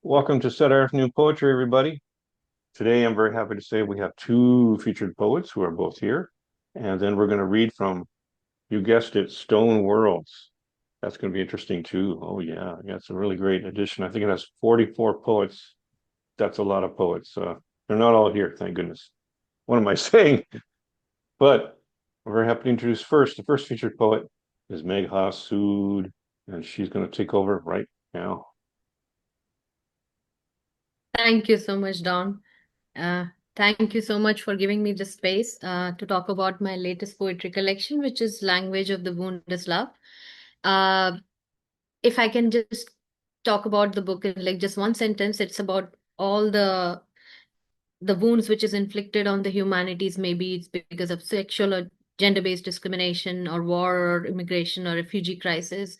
Welcome to Saturday Afternoon Poetry, everybody. Today, I'm very happy to say we have two featured poets who are both here. And then we're going to read from, you guessed it, Stone Worlds. That's going to be interesting too. Oh, yeah. Yeah, it's a really great edition. I think it has 44 poets. That's a lot of poets. They're not all here, thank goodness. What am I saying? But I'm very happy to introduce first. The first featured poet is Megha Sood, and she's going to take over right now. Thank you so much, Don. Uh, Thank you so much for giving me the space to talk about my latest poetry collection, which is Language of the Wound is Love. Uh, if I can just talk about the book in like just one sentence, it's about all the wounds which is inflicted on the humanities. Maybe it's because of sexual or gender-based discrimination or war or immigration or refugee crisis,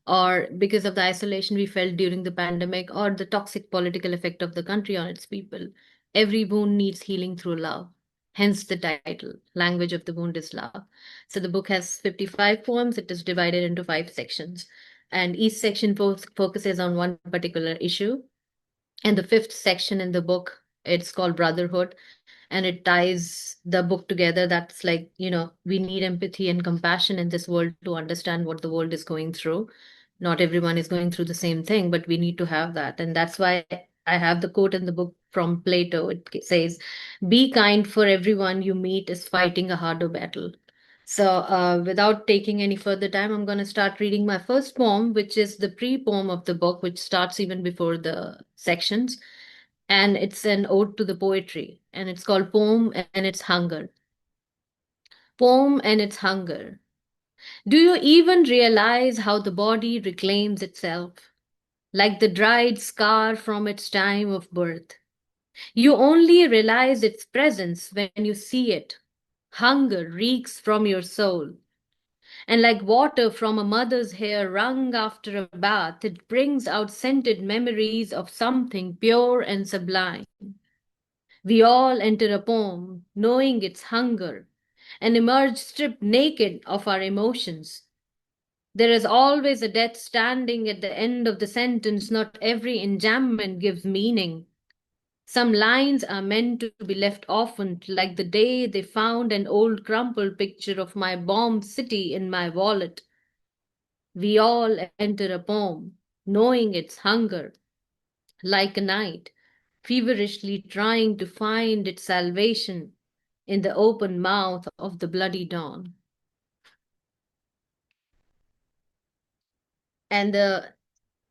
or because of the isolation we felt during the pandemic or the toxic political effect of the country on its people. Every wound needs healing through love. Hence the title, Language of the Wound is Love. So the book has 55 poems. It is divided into 5 sections. And each section focuses on one particular issue. And the fifth section in the book, it's called Brotherhood, and it ties the book together. That's like, we need empathy and compassion in this world to understand what the world is going through. Not everyone is going through the same thing, but we need to have that. And that's why I have the quote in the book from Plato. It says, "Be kind, for everyone you meet is fighting a harder battle." So, without taking any further time, I'm going to start reading my first poem, which is the pre poem of the book, which starts even before the sections. And it's an ode to the poetry. And it's called Poem and Its Hunger. Poem and Its Hunger. Do you even realize how the body reclaims itself, like the dried scar from its time of birth? You only realize its presence when you see it. Hunger reeks from your soul. And like water from a mother's hair wrung after a bath, it brings out scented memories of something pure and sublime. We all enter a poem, knowing its hunger, and emerge stripped naked of our emotions. There is always a death standing at the end of the sentence. Not every enjambment gives meaning. Some lines are meant to be left orphaned, like the day they found an old crumpled picture of my bombed city in my wallet. We all enter a poem, knowing its hunger, like a night, feverishly trying to find its salvation in the open mouth of the bloody dawn. And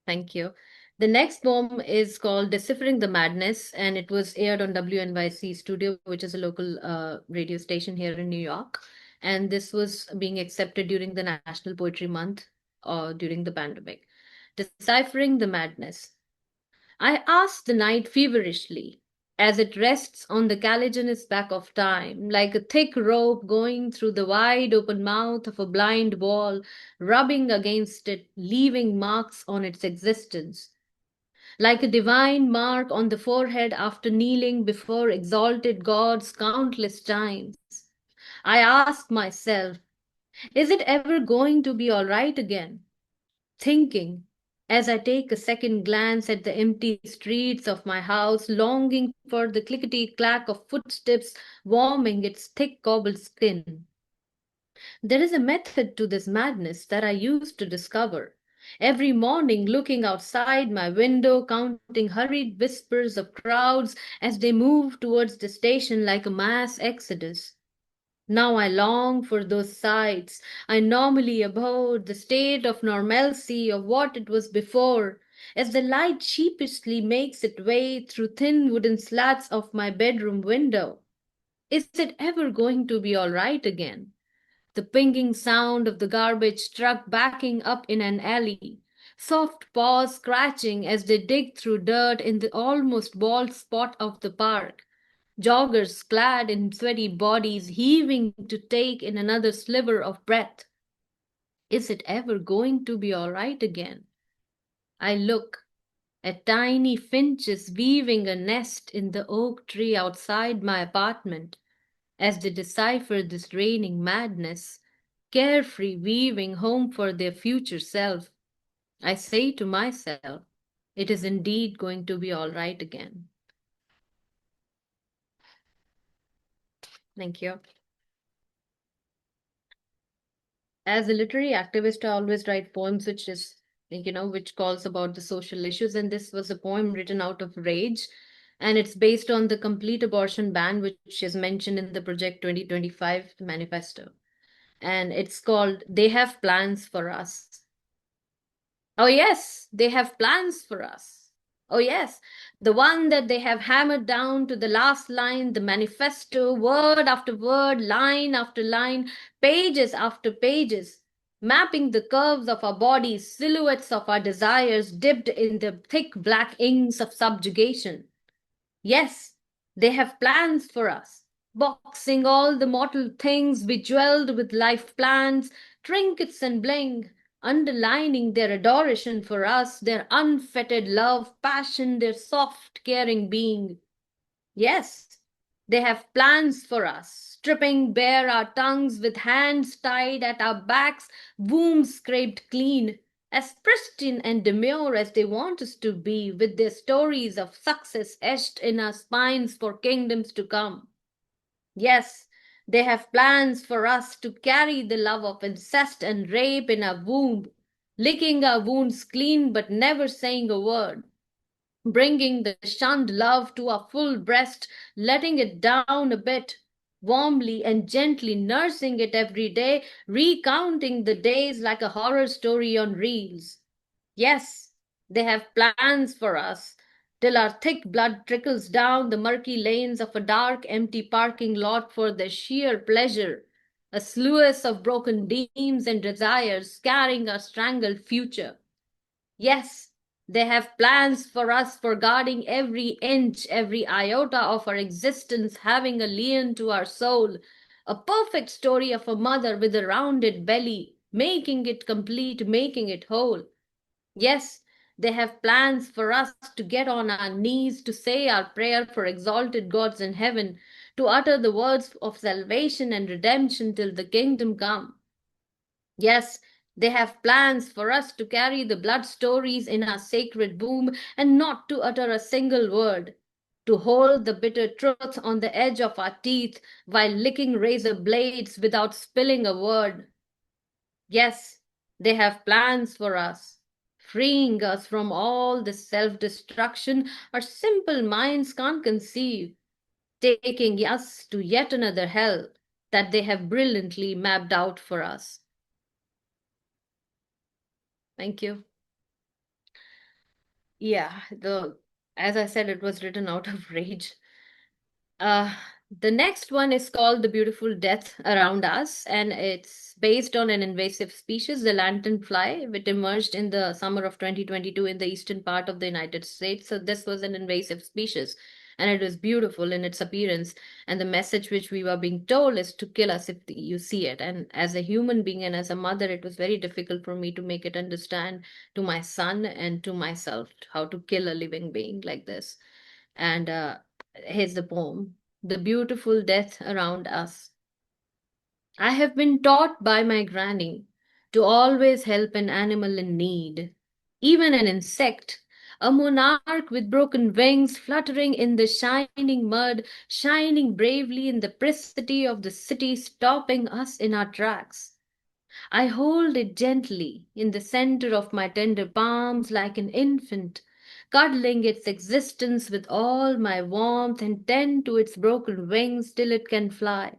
thank you. The next poem is called Deciphering the Madness, and it was aired on WNYC Studio, which is a local radio station here in New York. And this was being accepted during the National Poetry Month during the pandemic. Deciphering the Madness. I ask the night feverishly, as it rests on the caligenous back of time, like a thick rope going through the wide open mouth of a blind wall, rubbing against it, leaving marks on its existence, like a divine mark on the forehead after kneeling before exalted gods countless times. I ask myself, is it ever going to be all right again? Thinking, as I take a second glance at the empty streets of my house, longing for the clickety clack of footsteps warming its thick cobbled skin. There is a method to this madness that I used to discover. Every morning, looking outside my window, counting hurried whispers of crowds as they move towards the station like a mass exodus. Now I long for those sights. I normally abhorred the state of normalcy of what it was before, as the light sheepishly makes its way through thin wooden slats of my bedroom window. Is it ever going to be all right again? The pinging sound of the garbage truck backing up in an alley, soft paws scratching as they dig through dirt in the almost bald spot of the park, joggers clad in sweaty bodies heaving to take in another sliver of breath. Is it ever going to be all right again? I look at tiny finches weaving a nest in the oak tree outside my apartment as they decipher this reigning madness, carefree weaving home for their future self. I say to myself, It is indeed going to be all right again. Thank you. As a literary activist, I always write poems which calls about the social issues. And this was a poem written out of rage. And it's based on the complete abortion ban, which is mentioned in the Project 2025 manifesto. And it's called They Have Plans for Us. Oh, yes, they have plans for us. Oh, yes, the one that they have hammered down to the last line, the manifesto, word after word, line after line, pages after pages, mapping the curves of our bodies, silhouettes of our desires, dipped in the thick black inks of subjugation. Yes, they have plans for us, boxing all the mortal things bejeweled with life plans, trinkets and bling, underlining their adoration for us, their unfettered love, passion, their soft, caring being. Yes, they have plans for us, stripping bare our tongues with hands tied at our backs, wombs scraped clean, as pristine and demure as they want us to be, with their stories of success etched in our spines for kingdoms to come. Yes, they have plans for us to carry the love of incest and rape in our womb, licking our wounds clean but never saying a word, bringing the shunned love to our full breast, letting it down a bit, warmly and gently nursing it every day, recounting the days like a horror story on reels. Yes, they have plans for us, till our thick blood trickles down the murky lanes of a dark, empty parking lot for their sheer pleasure, a sluice of broken dreams and desires carrying our strangled future. Yes, they have plans for us for guarding every inch, every iota of our existence, having a lien to our soul, a perfect story of a mother with a rounded belly, making it complete, making it whole. Yes, they have plans for us to get on our knees, to say our prayer for exalted gods in heaven, to utter the words of salvation and redemption till the kingdom come. Yes, they have plans for us to carry the blood stories in our sacred womb and not to utter a single word, to hold the bitter truth on the edge of our teeth while licking razor blades without spilling a word. Yes, they have plans for us, freeing us from all the self destruction our simple minds can't conceive, taking us to yet another hell that they have brilliantly mapped out for us. Thank you. Yeah, the as I said, it was written out of rage. Uh, the next one is called The Beautiful Death Around Us, and it's based on an invasive species, the lanternfly, which emerged in the summer of 2022 in the eastern part of the United States. So this was an invasive species, and it was beautiful in its appearance. And the message which we were being told is to kill us if you see it. And as a human being and as a mother, it was very difficult for me to make it understand to my son and to myself how to kill a living being like this. And here's the poem: The Beautiful Death Around Us. I have been taught by my granny to always help an animal in need, even an insect, a monarch with broken wings fluttering in the shining mud, shining bravely in the pricity of the city, stopping us in our tracks. I hold it gently in the center of my tender palms like an infant, cuddling its existence with all my warmth and tend to its broken wings till it can fly.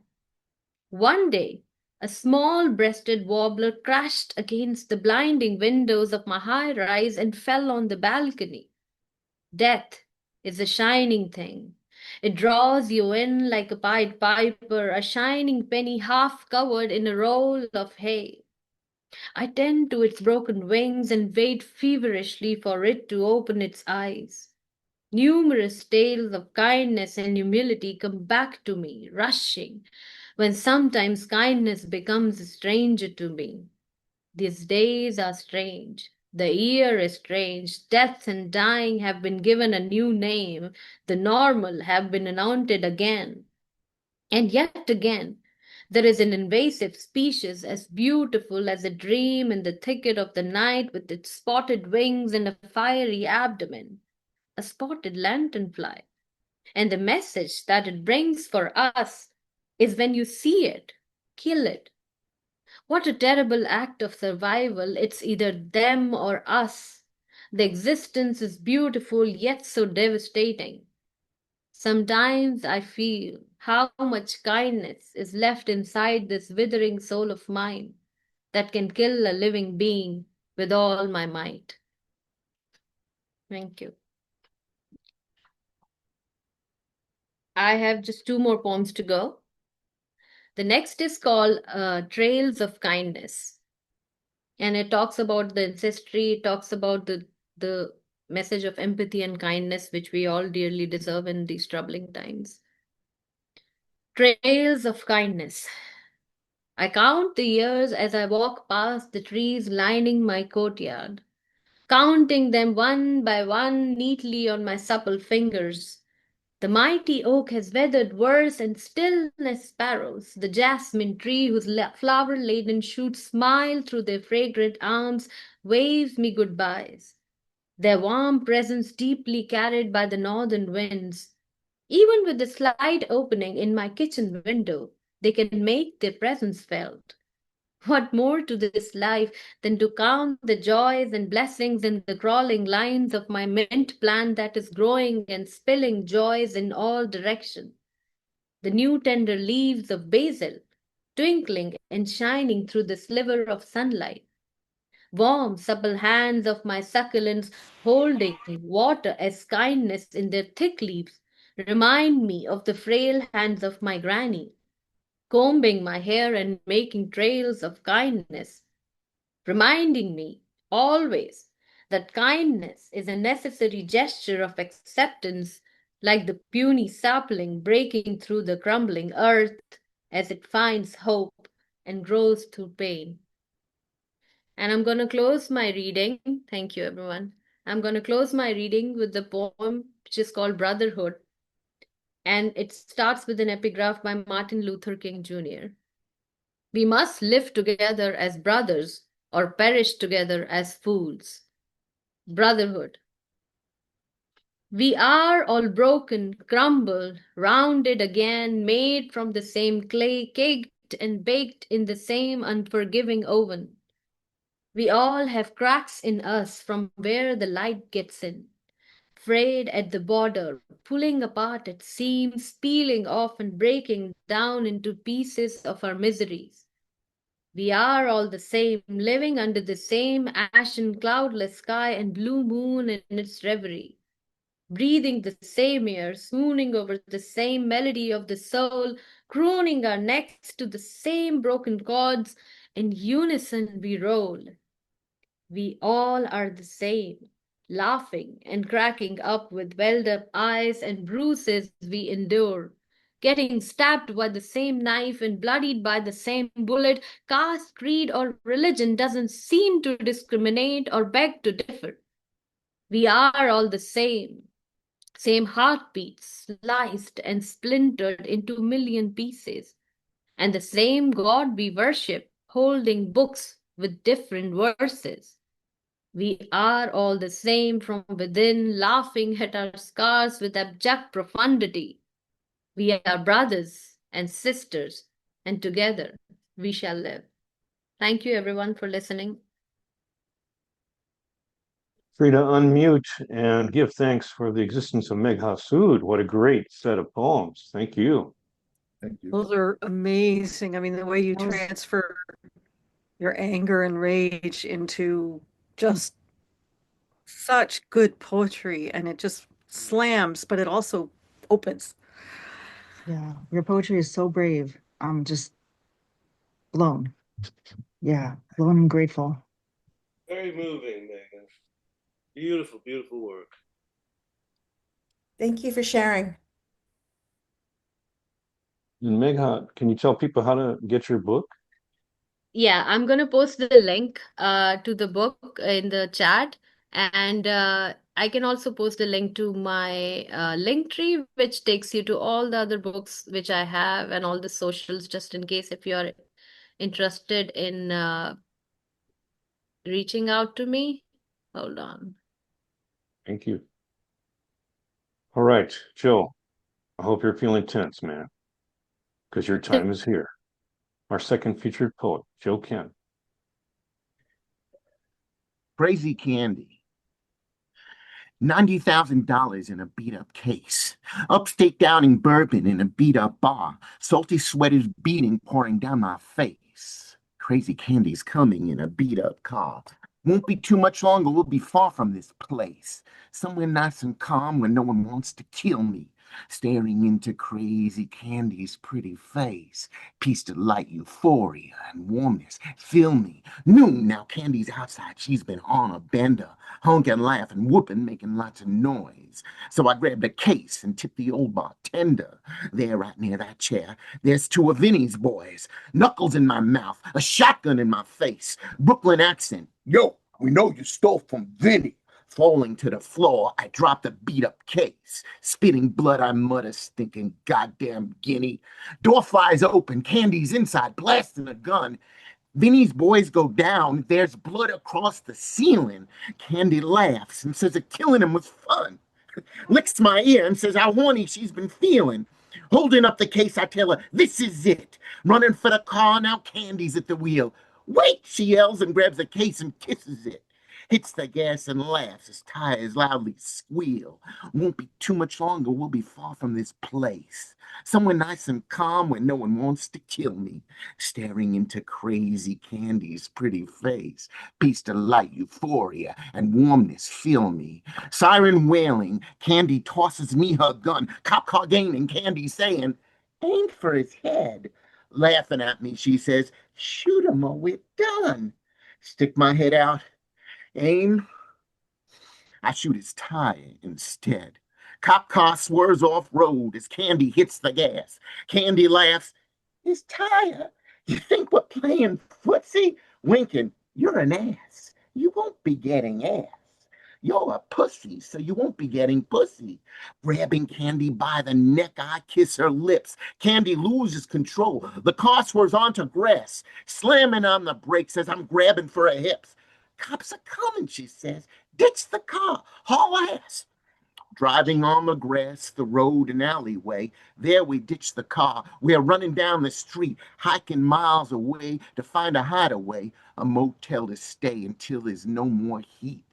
One day, a small breasted warbler crashed against the blinding windows of my high rise and fell on the balcony. Death is a shining thing. It draws you in like a Pied Piper, a shining penny half covered in a roll of hay. I tend to its broken wings and wait feverishly for it to open its eyes. Numerous tales of kindness and humility come back to me, rushing, when sometimes kindness becomes a stranger to me. These days are strange. The year is strange. Death and dying have been given a new name. The normal have been anointed again. And yet again, There is an invasive species as beautiful as a dream in the thicket of the night with its spotted wings and a fiery abdomen, a spotted lanternfly. And the message that it brings for us is when you see it, kill it. What a terrible act of survival. It's either them or us. The existence is beautiful yet so devastating. Sometimes I feel how much kindness is left inside this withering soul of mine that can kill a living being with all my might. Thank you. I have just two more poems to go. The next is called Trails of Kindness. And it talks about the ancestry, it talks about the message of empathy and kindness, which we all dearly deserve in these troubling times. Trails of Kindness. I count the years as I walk past the trees lining my courtyard, counting them one by one neatly on my supple fingers. The mighty oak has weathered worse and stillness sparrows. The jasmine tree, whose flower-laden shoots smile through their fragrant arms, waves me goodbyes. Their warm presence deeply carried by the northern winds. Even with the slight opening in my kitchen window, they can make their presence felt. What more to this life than to count the joys and blessings in the crawling lines of my mint plant that is growing and spilling joys in all directions? The new tender leaves of basil, twinkling and shining through the sliver of sunlight. Warm, supple hands of my succulents holding water as kindness in their thick leaves remind me of the frail hands of my granny, combing my hair and making trails of kindness, reminding me always that kindness is a necessary gesture of acceptance, like the puny sapling breaking through the crumbling earth as it finds hope and grows through pain. And I'm going to close my reading. Thank you, everyone. I'm going to close my reading with the poem, which is called Brotherhood. And it starts with an epigraph by Martin Luther King Jr. We must live together as brothers or perish together as fools. Brotherhood. We are all broken, crumbled, rounded again, made from the same clay, caked and baked in the same unforgiving oven. We all have cracks in us from where the light gets in, frayed at the border, pulling apart at seams, peeling off and breaking down into pieces of our miseries. We are all the same, living under the same ashen, cloudless sky and blue moon in its reverie, breathing the same air, swooning over the same melody of the soul, crooning our necks to the same broken chords. In unison we roll. We all are the same, laughing and cracking up with welled up eyes and bruises we endure, getting stabbed by the same knife and bloodied by the same bullet. Caste, creed, or religion doesn't seem to discriminate or beg to differ. We are all the same heartbeats, sliced and splintered into a million pieces, and the same God we worship, holding books with different verses. We are all the same from within, laughing at our scars with abject profundity. We are brothers and sisters, and together we shall live. Thank you, everyone, for listening. Free to unmute and give thanks for the existence of Megha Sood. What a great set of poems. Thank you. Thank you. Those are amazing. I mean, the way you transfer your anger and rage into just such good poetry, and it just slams, but it also opens. Yeah, your poetry is so brave. I'm just blown. Yeah, blown and grateful. Very moving, Megan. Beautiful, beautiful work. Thank you for sharing. And Megha, can you tell people how to get your book? Yeah, I'm going to post the link to the book in the chat. And I can also post a link to my link tree, which takes you to all the other books which I have and all the socials, just in case if you're interested in reaching out to me. Hold on. Thank you. All right, Jill, I hope you're feeling tense, man, because your time is here. Our second featured poet, Joe Ken. Crazy Candy. $90,000 in a beat-up case. Upstate downing bourbon in a beat-up bar. Salty sweat is beating, pouring down my face. Crazy Candy's coming in a beat-up car. Won't be too much longer, we'll be far from this place. Somewhere nice and calm where no one wants to kill me. Staring into Crazy Candy's pretty face. Peace, delight, euphoria, and warmness. Fill me. Noon, now Candy's outside. She's been on a bender. Honking, laughing, whooping, making lots of noise. So I grabbed a case and tipped the old bartender. There, right near that chair, there's two of Vinny's boys. Knuckles in my mouth, a shotgun in my face. Brooklyn accent. Yo, we know you stole from Vinny. Falling to the floor, I dropped a beat-up case. Spitting blood, I mutter, stinking goddamn guinea. Door flies open, Candy's inside, blasting a gun. Vinny's boys go down. There's blood across the ceiling. Candy laughs and says that killing him was fun. Licks my ear and says how horny she's been feeling. Holding up the case, I tell her, this is it. Running for the car, now Candy's at the wheel. Wait, she yells and grabs the case and kisses it. Hits the gas and laughs as tires loudly squeal. Won't be too much longer, we'll be far from this place. Somewhere nice and calm where no one wants to kill me. Staring into Crazy Candy's pretty face. Peace, delight, euphoria, and warmness fill me. Siren wailing, Candy tosses me her gun. Cop car gaining, Candy saying, aim for his head. Laughing at me, she says, shoot him or we're done. Stick my head out. Aim. I shoot his tire instead. Cop car swerves off road as Candy hits the gas. Candy laughs. His tire? You think we're playing footsie? Winking. You're an ass. You won't be getting ass. You're a pussy, so you won't be getting pussy. Grabbing Candy by the neck, I kiss her lips. Candy loses control. The car swerves onto grass, slamming on the brakes as I'm grabbing for her hips. Cops are coming, she says. Ditch the car. Haul ass. Driving on the grass, the road and alleyway. There we ditch the car. We're running down the street, hiking miles away to find a hideaway, a motel to stay until there's no more heat.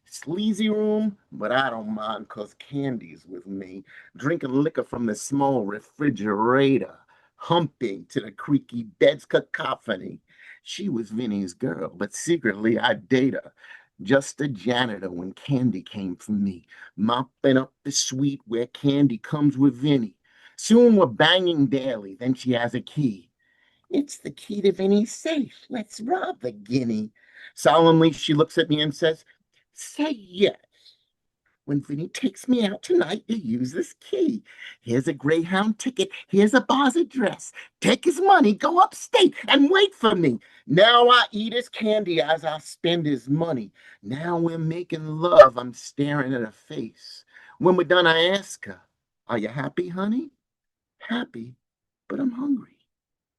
Sleazy room, but I don't mind 'cause Candy's with me, drinking liquor from the small refrigerator, humping to the creaky bed's cacophony. She was Vinny's girl, but secretly I'd date her. Just a janitor when Candy came for me, mopping up the suite where Candy comes with Vinny. Soon we're banging daily, then she has a key. It's the key to Vinny's safe. Let's rob the guinea. Solemnly, she looks at me and says, say yes. When Vinny takes me out tonight, you use this key. Here's a Greyhound ticket. Here's a bar's address. Take his money, go upstate, and wait for me. Now I eat his candy as I spend his money. Now we're making love. I'm staring at her face. When we're done, I ask her, are you happy, honey? Happy, but I'm hungry.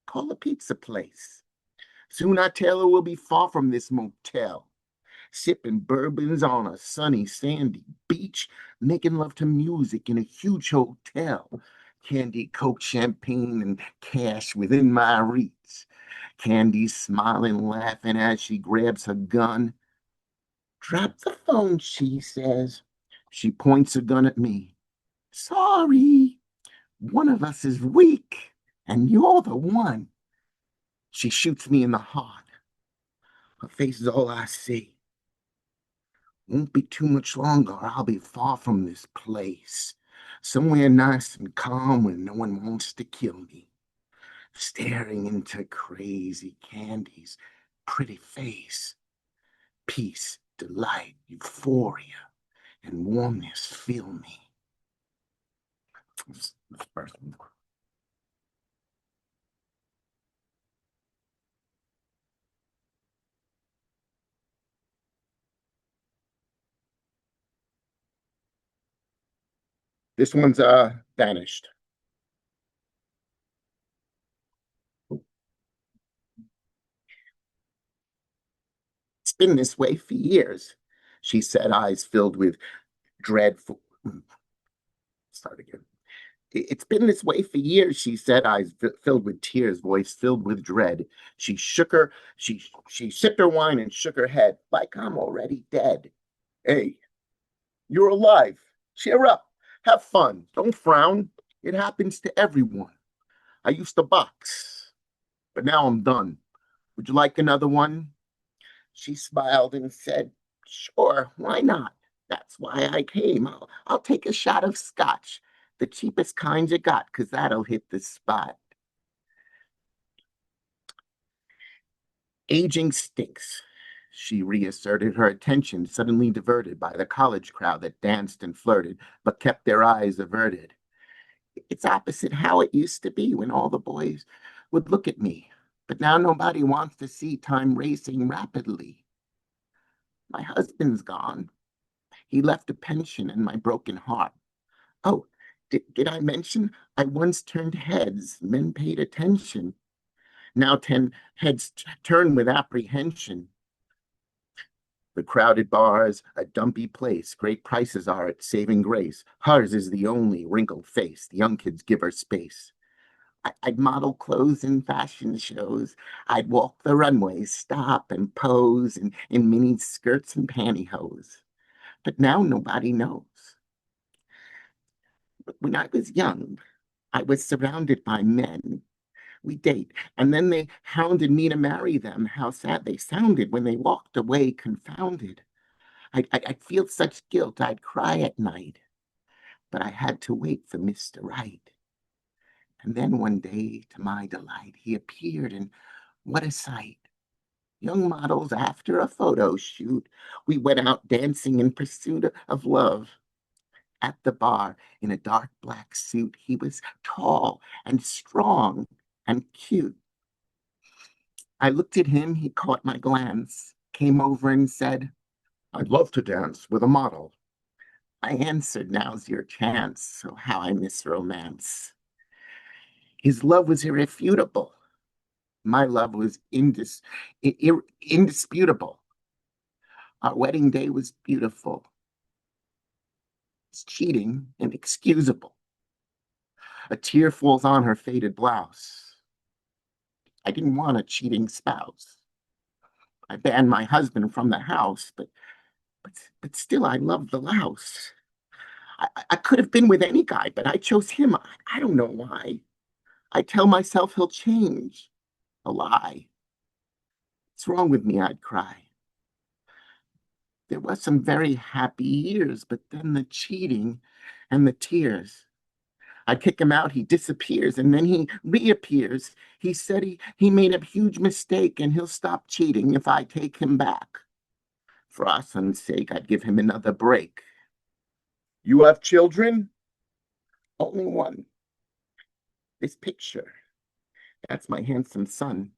Call a pizza place. Soon I tell her we'll be far from this motel. Sipping bourbons on a sunny, sandy beach, making love to music in a huge hotel. Candy, Coke, champagne, and cash within my reach. Candy smiling, laughing as she grabs her gun. Drop the phone, she says. She points a gun at me. Sorry, one of us is weak, and you're the one. She shoots me in the heart. Her face is all I see. Won't be too much longer, or I'll be far from this place. Somewhere nice and calm where no one wants to kill me. Staring into Crazy Candy's pretty face. Peace, delight, euphoria, and warmness fill me. This one's vanished. It's been this way for years, she said, eyes filled with dreadful. Start again. It's been this way for years, she said, eyes filled with tears, voice filled with dread. She sipped her wine and shook her head, like I'm already dead. Hey, you're alive. Cheer up. Have fun. Don't frown. It happens to everyone. I used to box, but now I'm done. Would you like another one? She smiled and said, sure, why not? That's why I came. I'll take a shot of scotch, the cheapest kind you got, 'cause that'll hit the spot. Aging stinks, she reasserted, her attention suddenly diverted by the college crowd that danced and flirted, but kept their eyes averted. It's opposite how it used to be when all the boys would look at me, but now nobody wants to see time racing rapidly. My husband's gone. He left a pension and my broken heart. Oh, did I mention I once turned heads, men paid attention. Now 10 heads turn with apprehension. The crowded bars, a dumpy place, great prices are at saving grace. Hers is the only wrinkled face, the young kids give her space. I'd model clothes in fashion shows. I'd walk the runways, stop and pose in mini skirts and pantyhose. But now nobody knows. When I was young, I was surrounded by men. We date, and then they hounded me to marry them. How sad they sounded when they walked away confounded. I'd feel such guilt, I'd cry at night. But I had to wait for Mr. Right. And then one day, to my delight, he appeared, and what a sight. Young models after a photo shoot, we went out dancing in pursuit of love. At the bar, in a dark black suit, he was tall and strong and cute. I looked at him, he caught my glance, came over and said, I'd love to dance with a model. I answered, now's your chance, so how I miss romance. His love was irrefutable. My love was indisputable. Our wedding day was beautiful. It's cheating inexcusable. A tear falls on her faded blouse. I didn't want a cheating spouse. I banned my husband from the house, but still I loved the louse. I could have been with any guy, but I chose him. I don't know why. I tell myself he'll change. A lie. What's wrong with me? I'd cry. There was some very happy years, but then the cheating and the tears. I kick him out, he disappears, and then he reappears. He said he made a huge mistake and he'll stop cheating if I take him back. For our son's sake, I'd give him another break. You have children? Only one. This picture, that's my handsome son.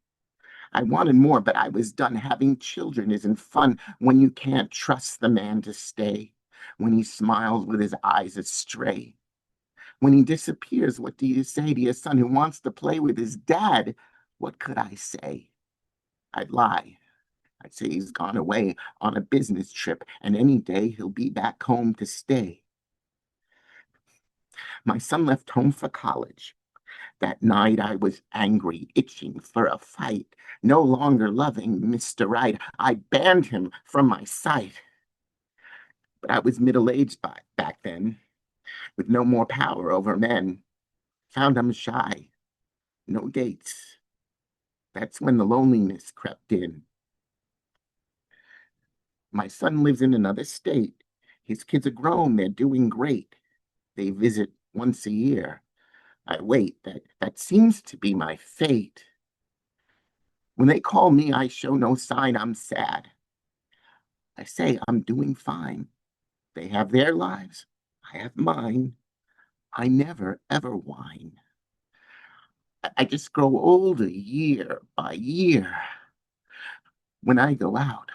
I wanted more, but I was done. Having children isn't fun when you can't trust the man to stay, when he smiles with his eyes astray. When he disappears, what do you say to your son who wants to play with his dad? What could I say? I'd lie. I'd say he's gone away on a business trip, and any day he'll be back home to stay. My son left home for college. That night I was angry, itching for a fight, no longer loving Mr. Right. I banned him from my sight. But I was middle-aged back then, with no more power over men. Found him shy, no dates. That's when the loneliness crept in. My son lives in another state. His kids are grown, they're doing great. They visit once a year. I wait, that seems to be my fate. When they call me, I show no sign I'm sad. I say I'm doing fine. They have their lives, I have mine. I never, ever whine. I just grow older year by year. When I go out,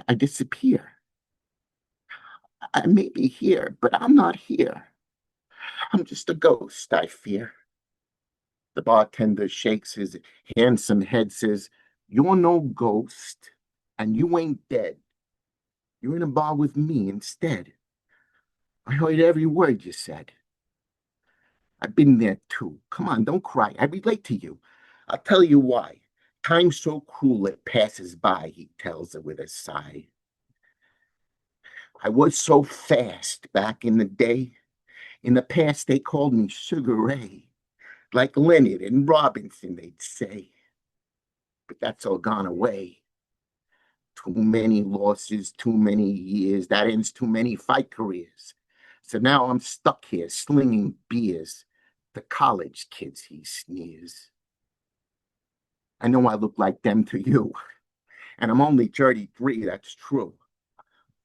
I disappear. I may be here, but I'm not here. I'm just a ghost, I fear. The bartender shakes his handsome head, says, "You're no ghost, and you ain't dead. You're in a bar with me instead. I heard every word you said. I've been there too. Come on, don't cry. I relate to you. I'll tell you why. Time's so cruel it passes by," he tells her with a sigh. "I was so fast back in the day. In the past, they called me Sugar Ray. Like Leonard and Robinson, they'd say. But that's all gone away. Too many losses, too many years. That ends too many fight careers. So now I'm stuck here slinging beers. The college kids," he sneers. "I know I look like them to you. And I'm only 33, that's true.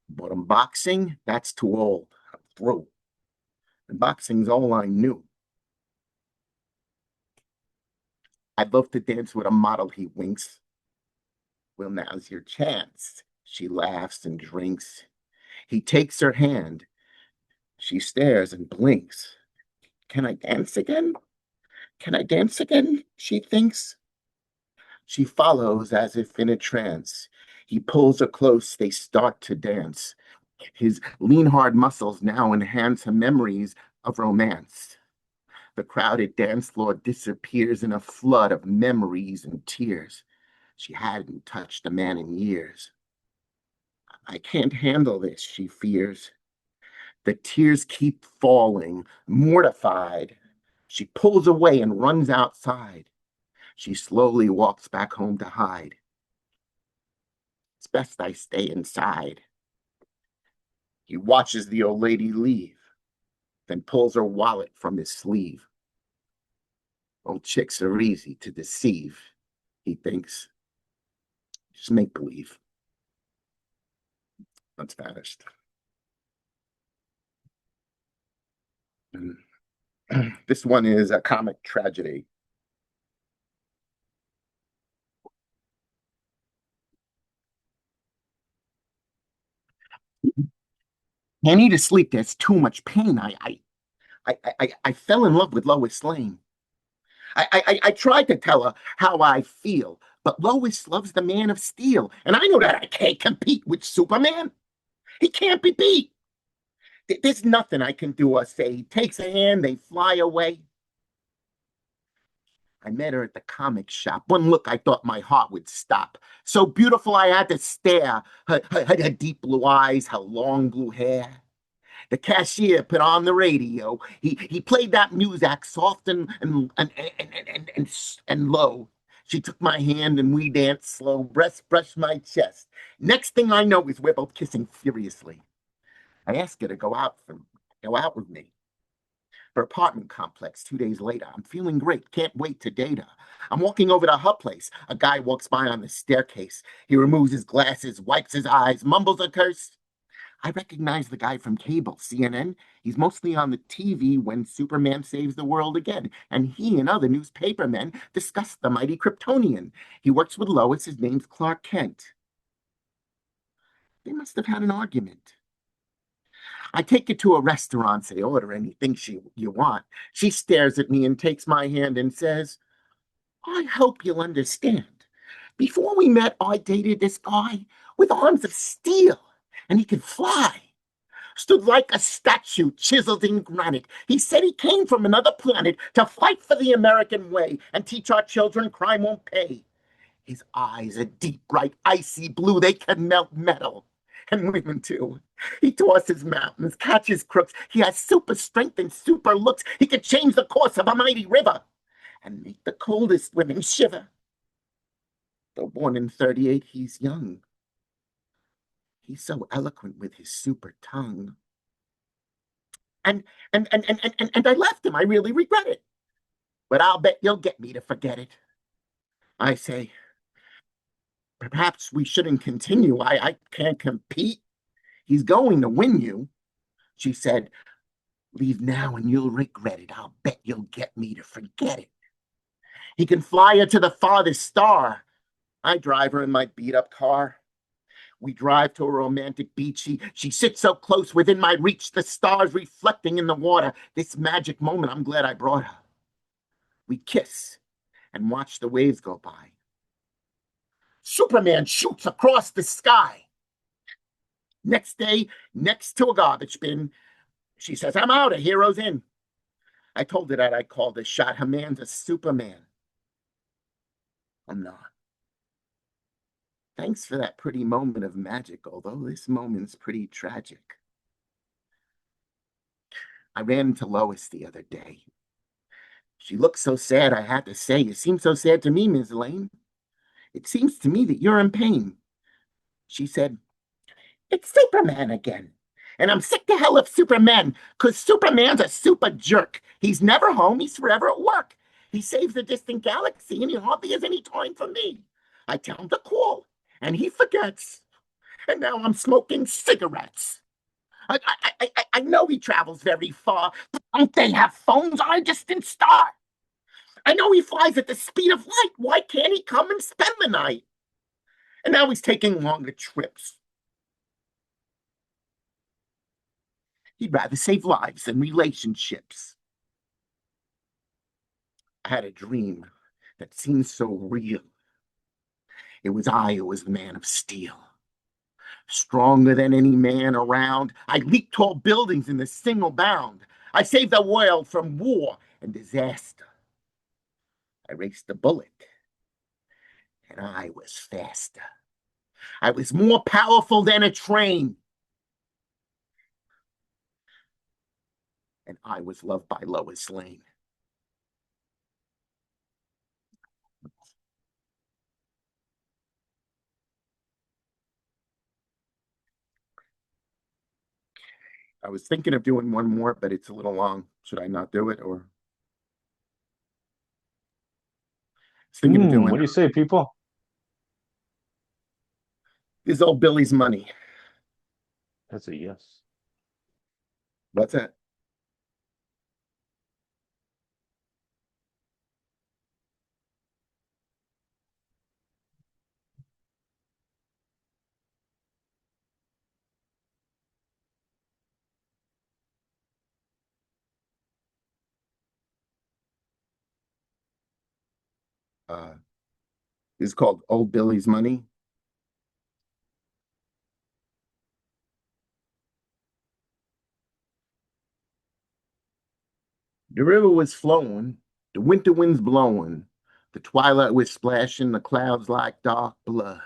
But in boxing, that's too old. I'm through. And boxing's all I knew. I'd love to dance with a model," he winks. "Well, now's your chance." She laughs and drinks. He takes her hand. She stares and blinks. "Can I dance again? Can I dance again?" she thinks. She follows as if in a trance. He pulls her close. They start to dance. His lean, hard muscles now enhance her memories of romance. The crowded dance floor disappears in a flood of memories and tears. She hadn't touched a man in years. "I can't handle this," she fears. The tears keep falling, mortified. She pulls away and runs outside. She slowly walks back home to hide. "It's best I stay inside." He watches the old lady leave, then pulls her wallet from his sleeve. Old chicks are easy to deceive, he thinks. Just make believe. That's vanished. And this one is a comic tragedy. "I need to sleep. There's too much pain. I fell in love with Lois Lane. I tried to tell her how I feel, but Lois loves the Man of Steel, and I know that I can't compete with Superman. He can't be beat. There's nothing I can do or say." He takes a hand, they fly away. I met her at the comic shop. One look, I thought my heart would stop. So beautiful, I had to stare. Her deep blue eyes, her long blue hair. The cashier put on the radio. He played that music soft and low. She took my hand and we danced slow. Breast brushed my chest. Next thing I know is we're both kissing furiously. I asked her to go out with me. Her apartment complex 2 days later. I'm feeling great. Can't wait to date her. I'm walking over to her place. A guy walks by on the staircase. He removes his glasses, wipes his eyes, mumbles a curse. I recognize the guy from cable, CNN. He's mostly on the TV when Superman saves the world again, and he and other newspapermen discuss the mighty Kryptonian. He works with Lois. His name's Clark Kent. They must have had an argument. I take her to a restaurant, say, order anything you want. She stares at me and takes my hand and says, "I hope you'll understand. Before we met, I dated this guy with arms of steel, and he could fly. Stood like a statue chiseled in granite. He said he came from another planet to fight for the American way and teach our children crime won't pay. His eyes are deep, bright, icy blue. They can melt metal. And women, too. He tosses mountains, catches crooks. He has super strength and super looks. He could change the course of a mighty river and make the coldest women shiver. Though born in 38, he's young. He's so eloquent with his super tongue. And I left him. I really regret it. But I'll bet you'll get me to forget it." I say, "Perhaps we shouldn't continue. I can't compete. He's going to win you." She said, "Leave now and you'll regret it. I'll bet you'll get me to forget it. He can fly her to the farthest star. I drive her in my beat-up car. We drive to a romantic beach. She sits so close within my reach, the stars reflecting in the water. This magic moment, I'm glad I brought her. We kiss and watch the waves go by. Superman shoots across the sky. Next day, next to a garbage bin, she says, I'm out, a hero's in. I told her that I called the shot. Her man's a Superman. I'm not. Thanks for that pretty moment of magic, although this moment's pretty tragic. I ran into Lois the other day. She looked so sad, I had to say, you seem so sad to me, Ms. Lane. It seems to me that you're in pain. She said, it's Superman again. And I'm sick to hell of Superman, because Superman's a super jerk. He's never home, he's forever at work. He saves a distant galaxy, and he hardly has any time for me. I tell him to call, and he forgets. And now I'm smoking cigarettes. I know he travels very far. Don't they have phones on a distant star? I know he flies at the speed of light. Why can't he come and spend the night? And now he's taking longer trips. He'd rather save lives than relationships. I had a dream that seemed so real. It was I who was the man of steel. Stronger than any man around, I leaped tall buildings in a single bound. I saved the world from war and disaster. I raced the bullet, and I was faster. I was more powerful than a train. And I was loved by Lois Lane. I was thinking of doing one more, but it's a little long. Should I not do it, or? I was thinking of doing. What do you say, people? This old Billy's money. That's a yes. That's it. It's called Old Billy's Money. The river was flowing, the winter winds blowing, the twilight was splashing the clouds like dark blood.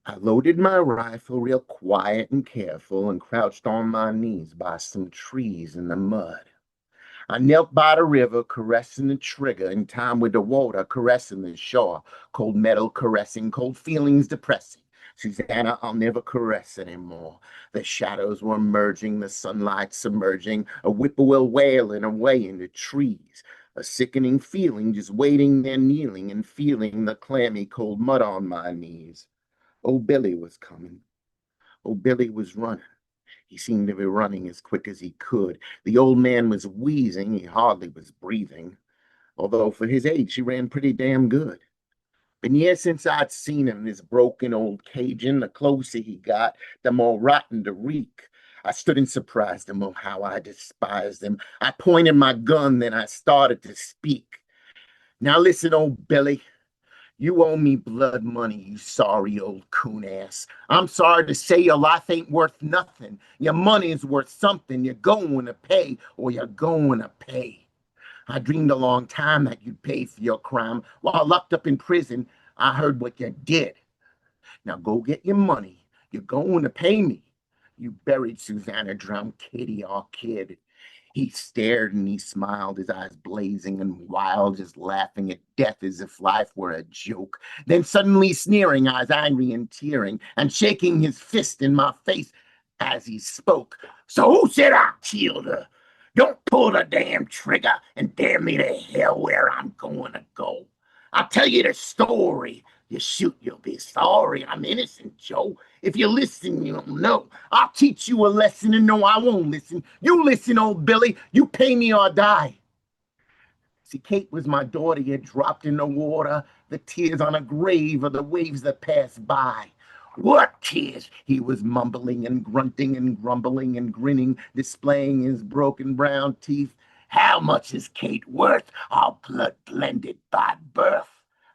I loaded my rifle real quiet and careful and crouched on my knees by some trees in the mud. I knelt by the river, caressing the trigger in time with the water, caressing the shore, cold metal caressing, cold feelings depressing. Susanna, I'll never caress anymore. The shadows were merging, the sunlight submerging, a whippoorwill wailing away in the trees. A sickening feeling, just waiting there kneeling and feeling the clammy cold mud on my knees. Old Billy was coming. Old Billy was running. He seemed to be running as quick as he could. The old man was wheezing. He hardly was breathing, although for his age he ran pretty damn good. Been years since I'd seen him, this broken old Cajun. The closer he got, the more rotten to reek. I stood and surprised him. Oh, how I despised him. I pointed my gun, then I started to speak. Now listen, old Billy. You owe me blood money, you sorry old coon ass. I'm sorry to say your life ain't worth nothing. Your money's worth something. You're going to pay, or you're going to pay. I dreamed a long time that you'd pay for your crime. While locked up in prison, I heard what you did. Now go get your money. You're going to pay me. You buried Susanna Drum, kitty, our kid. He stared and he smiled, his eyes blazing and wild, just laughing at death as if life were a joke. Then suddenly sneering, eyes angry and tearing, and shaking his fist in my face as he spoke. So who said I killed her? Don't pull the damn trigger and dare me to hell where I'm going to go. I'll tell you the story. You shoot, you'll be sorry. I'm innocent, Joe. If you listen, you'll know. I'll teach you a lesson, and no, I won't listen. You listen, old Billy. You pay me or die. See, Kate was my daughter. You dropped in the water, the tears on a grave or the waves that passed by. What tears? He was mumbling and grunting and grumbling and grinning, displaying his broken brown teeth. How much is Kate worth? Our blood blended by birth.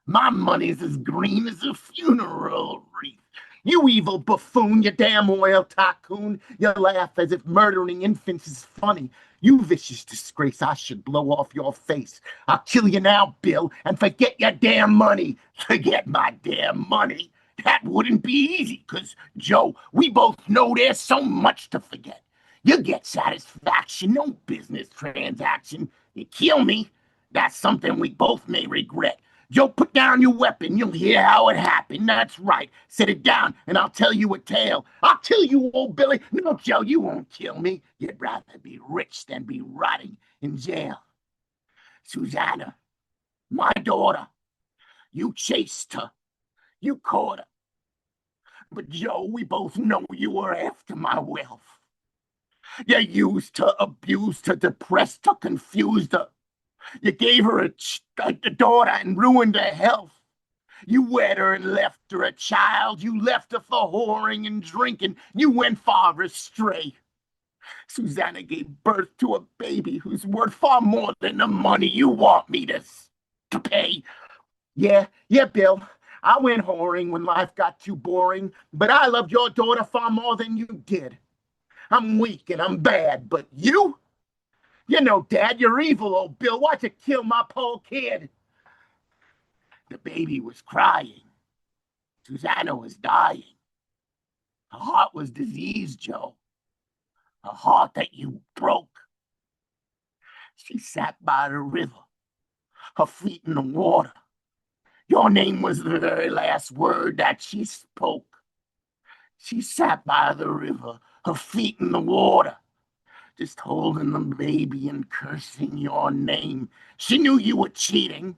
My money's as green as a funeral wreath. You evil buffoon, you damn oil tycoon. You laugh as if murdering infants is funny. You vicious disgrace, I should blow off your face. I'll kill you now, Bill, and forget your damn money. Forget my damn money. That wouldn't be easy, 'cause, Joe, we both know there's so much to forget. You get satisfaction, no business transaction. You kill me, that's something we both may regret. Joe, put down your weapon. You'll hear how it happened. That's right. Set it down, and I'll tell you a tale. I'll kill you, old Billy. No, Joe, you won't kill me. You'd rather be rich than be rotting in jail. Susanna, my daughter, you chased her. You caught her. But, Joe, we both know you were after my wealth. You used her, abused her, depressed her, confused her. You gave her a daughter and ruined her health. You wed her and left her a child. You left her for whoring and drinking. You went far astray. Susanna gave birth to a baby who's worth far more than the money you want me to pay. Yeah, Bill. I went whoring when life got too boring, but I loved your daughter far more than you did. I'm weak and I'm bad, but you? You know, Dad, you're evil, old Bill. Why'd you kill my poor kid? The baby was crying. Susanna was dying. Her heart was diseased, Joe. A heart that you broke. She sat by the river, her feet in the water. Your name was the very last word that she spoke. She sat by the river, her feet in the water, just holding the baby and cursing your name. She knew you were cheating.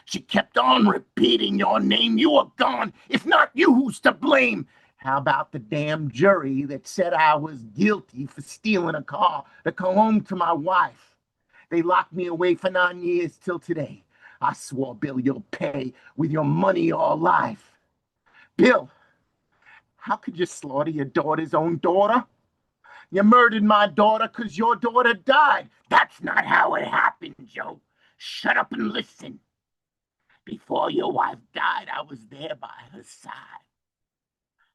She kept on repeating your name. You were gone. If not you, who's to blame? How about the damn jury that said I was guilty for stealing a car to come home to my wife? They locked me away for 9 years till today. I swore, Bill, you'll pay with your money or life. Bill, how could you slaughter your daughter's own daughter? You murdered my daughter because your daughter died. That's not how it happened, Joe. Shut up and listen. Before your wife died, I was there by her side.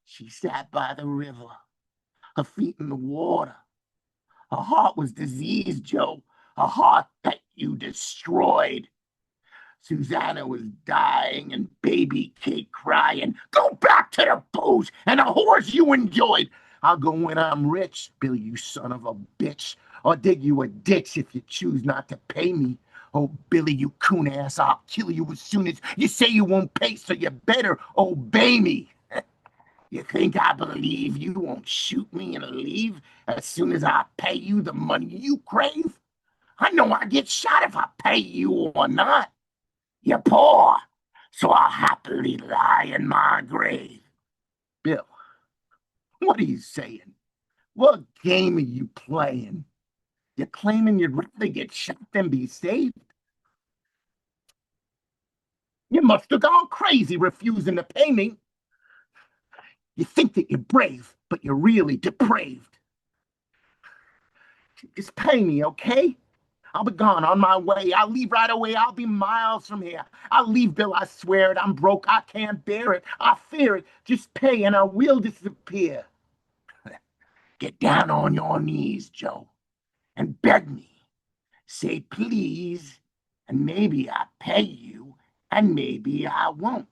She sat by the river, her feet in the water. Her heart was diseased, Joe. A heart that you destroyed. Susanna was dying and baby Kate crying. Go back to the booze and the whores you enjoyed. I'll go when I'm rich, Bill, you son of a bitch. Or dig you a ditch if you choose not to pay me. Oh, Billy, you coon ass, I'll kill you as soon as you say you won't pay, so you better obey me. You think I believe you won't shoot me and leave as soon as I pay you the money you crave? I know I get shot if I pay you or not. You're poor, so I'll happily lie in my grave. Bill, what are you saying? What game are you playing? You're claiming you'd rather get shot than be saved? You must have gone crazy refusing to pay me. You think that you're brave, but you're really depraved. Just pay me, okay? I'll be gone on my way. I'll leave right away. I'll be miles from here. I'll leave, Bill. I swear it. I'm broke. I can't bear it. I fear it. Just pay and I will disappear. Get down on your knees, Joe, and beg me. Say please, and maybe I'll pay you, and maybe I won't.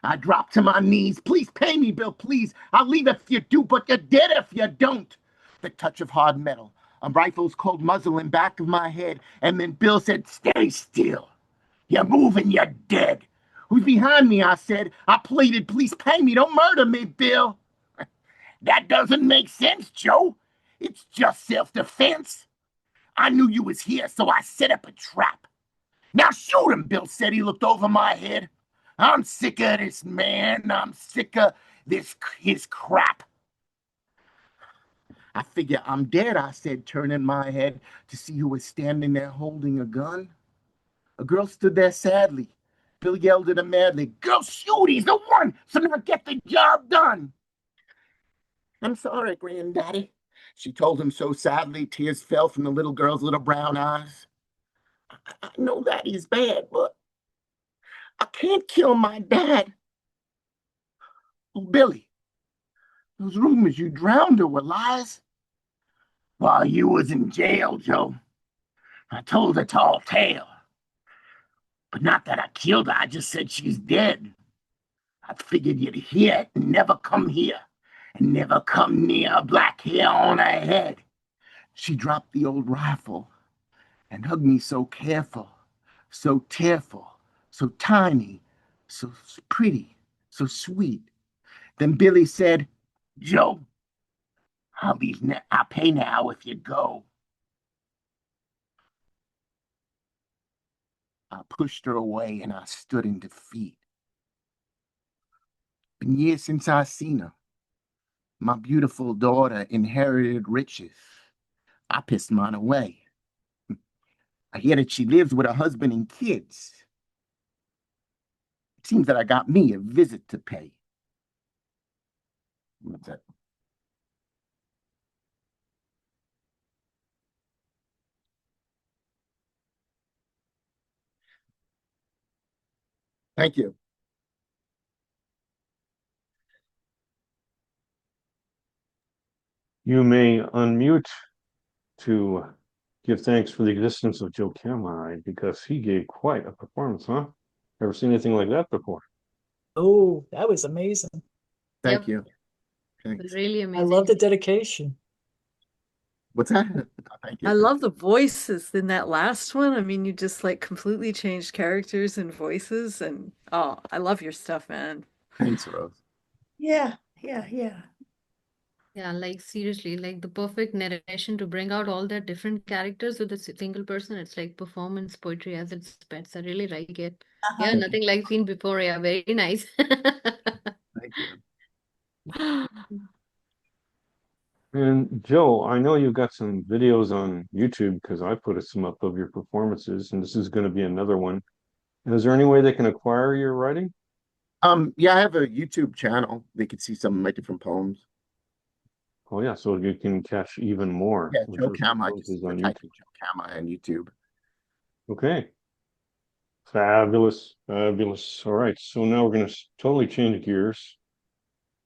I drop to my knees. Please pay me, Bill, please. I'll leave if you do, but you're dead if you don't. The touch of hard metal, a rifle's cold muzzle in back of my head, and then Bill said, stay still. You're moving, you're dead. Who's behind me, I said. I pleaded, please pay me. Don't murder me, Bill. That doesn't make sense, Joe. It's just self-defense. I knew you was here, so I set up a trap. Now shoot him, Bill said. He looked over my head. I'm sick of this man. I'm sick of his crap. I figure I'm dead, I said, turning my head to see who was standing there holding a gun. A girl stood there sadly. Bill yelled at him madly, "Go shoot, he's the one, so now get the job done." "I'm sorry, Granddaddy," she told him so sadly, tears fell from the little girl's little brown eyes. "I know that he's bad, but I can't kill my dad." "Oh, Billy, those rumors you drowned her were lies." "While you was in jail, Joe, I told a tall tale. But not that I killed her, I just said she's dead. I figured you'd hear it and never come here, and never come near a black hair on her head." She dropped the old rifle and hugged me so careful, so tearful, so tiny, so pretty, so sweet. Then Billy said, "Joe, I'll pay now if you go." I pushed her away and I stood in defeat. Been years since I seen her. My beautiful daughter inherited riches. I pissed mine away. I hear that she lives with her husband and kids. It seems that I got me a visit to pay. What's that? Thank you. You may unmute to give thanks for the existence of Joe CAMHI because he gave quite a performance, huh? Ever seen anything like that before? Oh, that was amazing. Thank Yep. you. Thanks. Really I amazing. love the dedication. What's that? Thank you. I love the voices in that last one. I mean, you just like completely changed characters and voices, and oh, I love your stuff, man. Thanks, Rose. Yeah. Yeah, like seriously, like the perfect narration to bring out all their different characters with a single person. It's like performance poetry as its best. I really like it. Yeah, nothing like seen before. Yeah, very nice. Thank you. And Joe, I know you've got some videos on YouTube because I put some up of your performances, and this is going to be another one. Is there any way they can acquire your writing? Yeah, I have a YouTube channel. They could see some of my different poems. Oh yeah, so you can catch even more. Yeah, with Joe those CAMHI, performances just on type in YouTube. Joe CAMHI on YouTube. Okay. Fabulous, fabulous. All right, so now we're going to totally change gears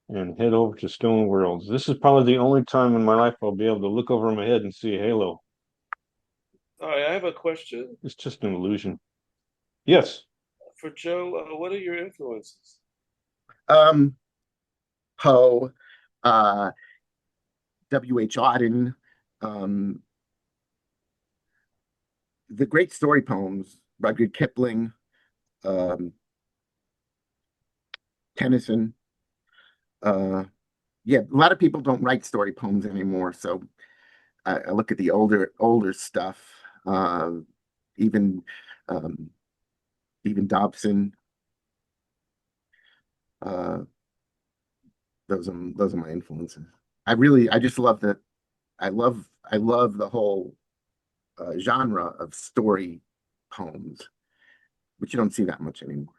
and head over to Stone Worlds. This is probably the only time in my life I'll be able to look over my head and see a halo. All right, I have a question It's just an illusion. Yes. for Joe. What are your influences? Poe, W.H. Auden, the great story poems, Rudyard Kipling, Tennyson. Yeah, a lot of people don't write story poems anymore, so I look at the older stuff, even Dobson. Those are my influences. I just love that. I love the whole genre of story poems, which you don't see that much anymore.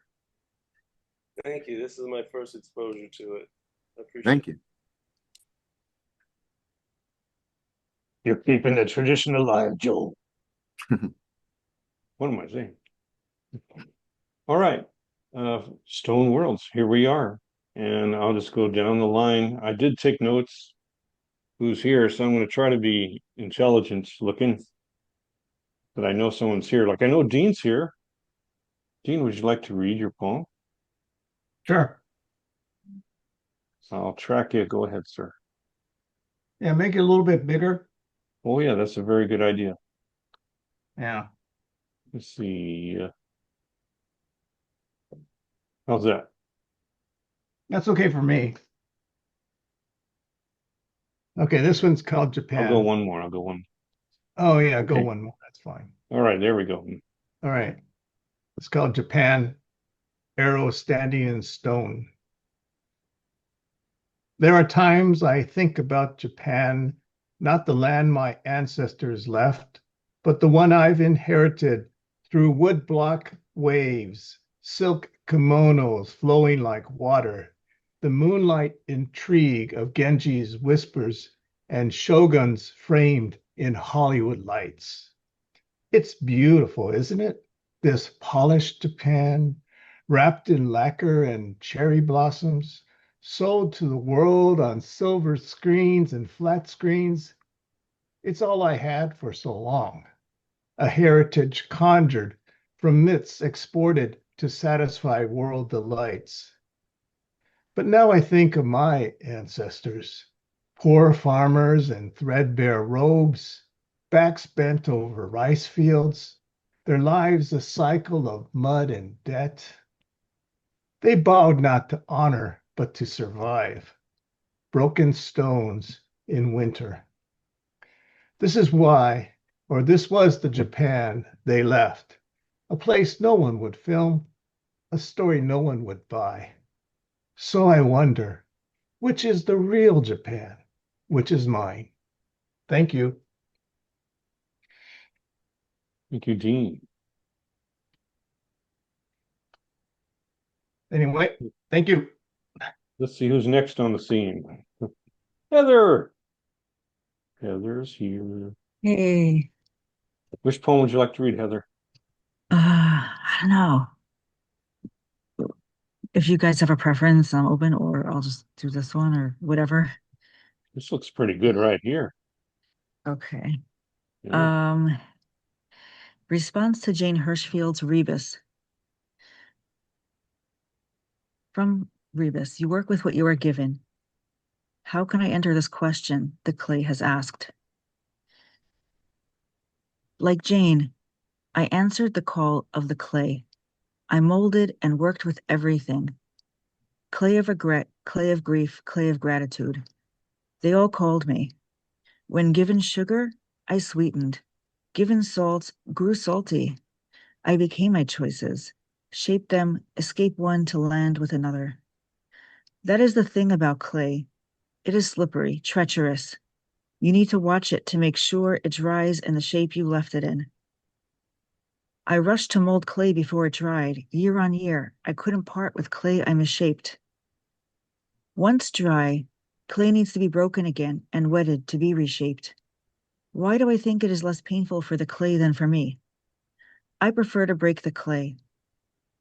Thank you. This is my first exposure to it. I appreciate Thank you. You're keeping the tradition alive, Joel. What am I saying? All right. Stone Worlds, here we are. And I'll just go down the line. I did take notes who's here, so I'm going to try to be intelligent looking that I know someone's here. Like I know Dean's here. Dean, would you like to read your poem? Sure. I'll track you. Go ahead, sir. Yeah, make it a little bit bigger. Oh, yeah, that's a very good idea. Yeah, Let's see. How's that? that's okay for me. Okay, this one's called Japan. I'll go one more. I'll go one. Oh yeah, go Okay. one more. That's fine. All right, there we go. All right. It's called Japan, Arrow Standing in Stone. There are times I think about Japan, not the land my ancestors left, but the one I've inherited through woodblock waves, silk kimonos flowing like water, the moonlight intrigue of Genji's whispers, and shoguns framed in Hollywood lights. It's beautiful, isn't it? This polished Japan, wrapped in lacquer and cherry blossoms, sold to the world on silver screens and flat screens. It's all I had for so long. A heritage conjured from myths exported to satisfy world delights. But now I think of my ancestors, poor farmers in threadbare robes, backs bent over rice fields, their lives a cycle of mud and debt. They bowed not to honor, but to survive, broken stones in winter. This is why, or this was the Japan they left, a place no one would film, a story no one would buy. So I wonder, which is the real Japan? Which is mine? Thank you. Thank you, Dean. Anyway, thank you. Let's see who's next on the scene. Heather. Heather's here. Hey, Which poem would you like to read, Heather? I don't know. If you guys have a preference, I'm open, or I'll just do this one or whatever. This looks pretty good right here. Okay. Yeah. Response to Jane Hirschfield's Rebus. From Rebus, you work with what you are given. How can I enter this question? The clay has asked. Like Jane, I answered the call of the clay. I molded and worked with everything. Clay of regret, clay of grief, clay of gratitude. They all called me. When given sugar, I sweetened. Given salt, grew salty. I became my choices, shaped them, escape one to land with another. That is the thing about clay. It is slippery, treacherous. You need to watch it to make sure it dries in the shape you left it in. I rushed to mold clay before it dried. Year on year, I couldn't part with clay I misshaped. Once dry, clay needs to be broken again and wetted to be reshaped. Why do I think it is less painful for the clay than for me? I prefer to break the clay.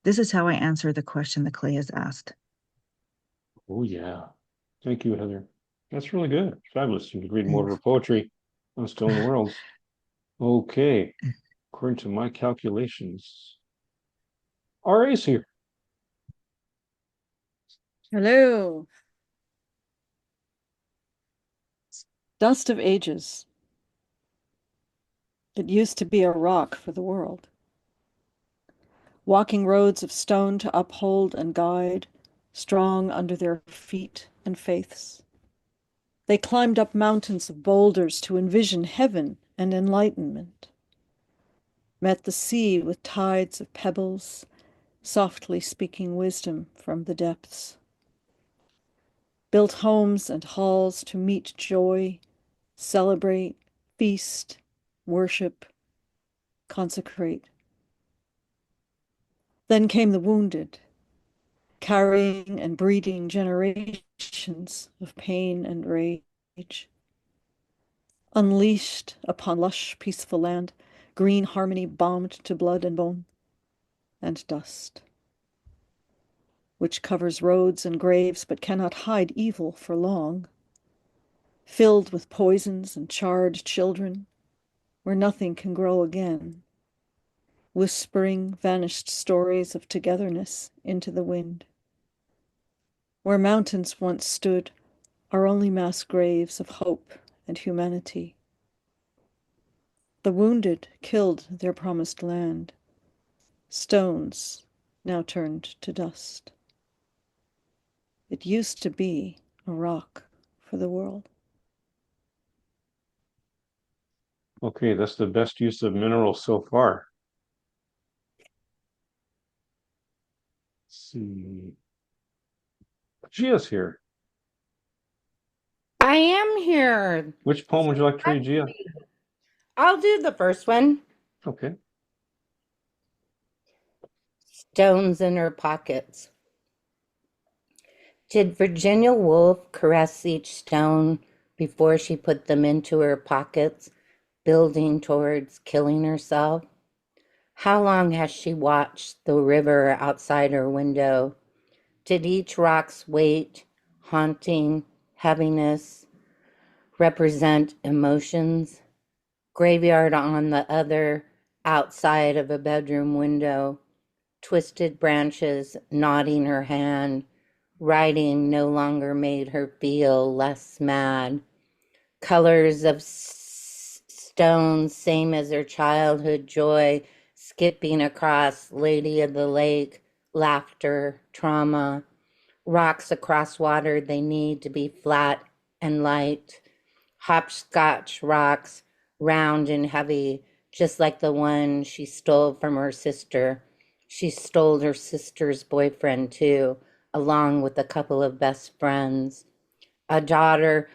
This is how I answer the question the clay has asked. Oh, yeah. Thank you, Heather. That's really good. Fabulous. You could read more of her poetry on Stone Worlds. Okay. According to my calculations, RA's here. Hello. Dust of ages. It used to be a rock for the world. Walking roads of stone to uphold and guide, strong under their feet and faiths. They climbed up mountains of boulders to envision heaven and enlightenment. Met the sea with tides of pebbles, softly speaking wisdom from the depths. Built homes and halls to meet joy, celebrate, feast, worship, consecrate. Then came the wounded, carrying and breeding generations of pain and rage. Unleashed upon lush, peaceful land, green harmony bombed to blood and bone and dust, which covers roads and graves but cannot hide evil for long, filled with poisons and charred children, where nothing can grow again, whispering vanished stories of togetherness into the wind. Where mountains once stood are only mass graves of hope and humanity. The wounded killed their promised land, stones now turned to dust. It used to be a rock for the world. Okay, that's the best use of minerals so far. Let's see. Gia's here. I am here. Which poem would you like to read, Gia? I'll do the first one. Okay. stones in her pockets. Did Virginia Woolf caress each stone before she put them into her pockets, building towards killing herself? How long has she watched the river outside her window? Did each rock's weight, haunting, heaviness represent emotions? Graveyard on the other, outside of a bedroom window, twisted branches nodding her hand. Writing no longer made her feel less mad. Colors of stones, same as her childhood joy, skipping across Lady of the Lake, laughter, trauma. Rocks across water, they need to be flat and light. Hopscotch rocks, round and heavy, just like the one she stole from her sister. She stole her sister's boyfriend too, along with a couple of best friends. A daughter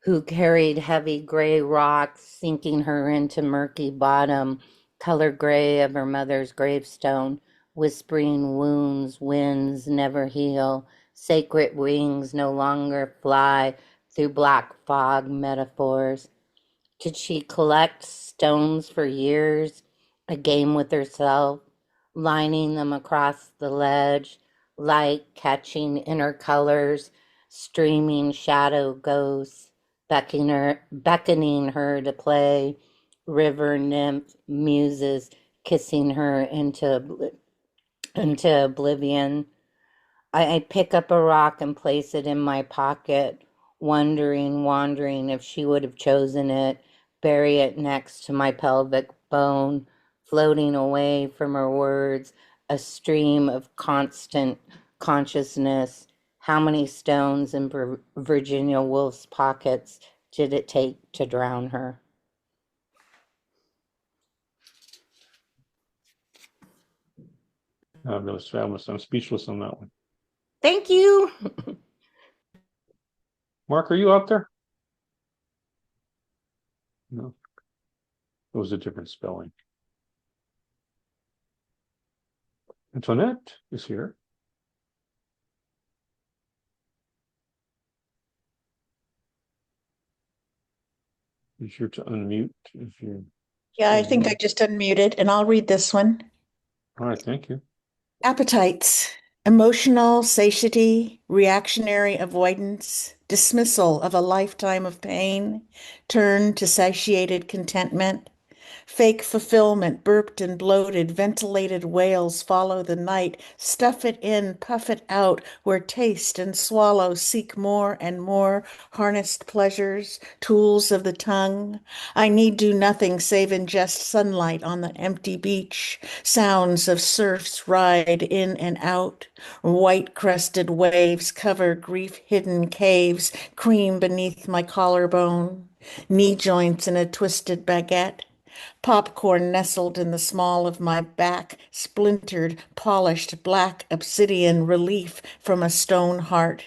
who carried heavy gray rocks, sinking her into murky bottom, color gray of her mother's gravestone, whispering wounds, winds never heal, sacred wings no longer fly through black fog metaphors. Did she collect stones for years, a game with herself, lining them across the ledge, light catching inner colors, streaming shadow ghosts, beckoning her to play, river nymph muses kissing her into oblivion? I pick up a rock and place it in my pocket, wondering if she would have chosen it, bury it next to my pelvic bone, floating away from her words, a stream of constant consciousness. How many stones in Virginia Woolf's pockets did it take to drown her? Fabulous, fabulous. I'm speechless on that one. Thank you. Mark, are you up there? No. It was a different spelling. Antoinette is here. Be sure to unmute if you. Yeah, I think I just unmuted, and I'll read this one. All right, thank you. Appetites, emotional satiety, reactionary avoidance, dismissal of a lifetime of pain, turn to satiated contentment. Fake fulfillment, burped and bloated, ventilated wails follow the night. Stuff it in, puff it out, where taste and swallow seek more and more harnessed pleasures, tools of the tongue. I need do nothing save ingest sunlight on the empty beach. Sounds of surfs ride in and out. White crested waves cover grief hidden caves, cream beneath my collarbone. Knee joints in a twisted baguette. Popcorn nestled in the small of my back, splintered, polished black obsidian relief from a stone heart.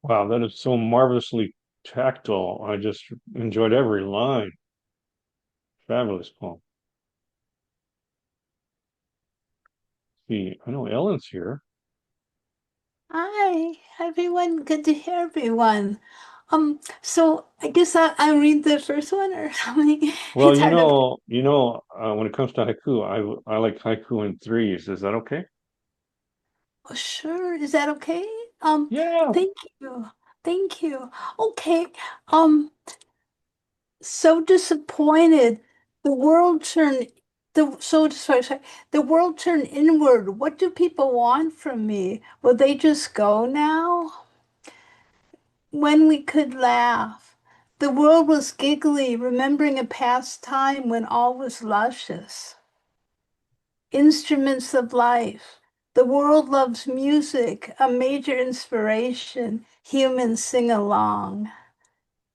Wow, that is so marvelously tactile. I just enjoyed every line. Fabulous poem. See, I know Ellen's here. Hi, everyone. Good to hear everyone. So I guess I read the first one or something. Well, It's hard to. when it comes to haiku, I like haiku in threes. Is that okay? Oh, sure. Is that okay? Yeah. Thank you. Thank you. Okay. Um, so disappointed. The world turned sorry. The world turned inward. What do people want from me? Will they just go now? When we could laugh. The world was giggly, remembering a past time when all was luscious. Instruments of life. The world loves music, a major inspiration. Humans sing along.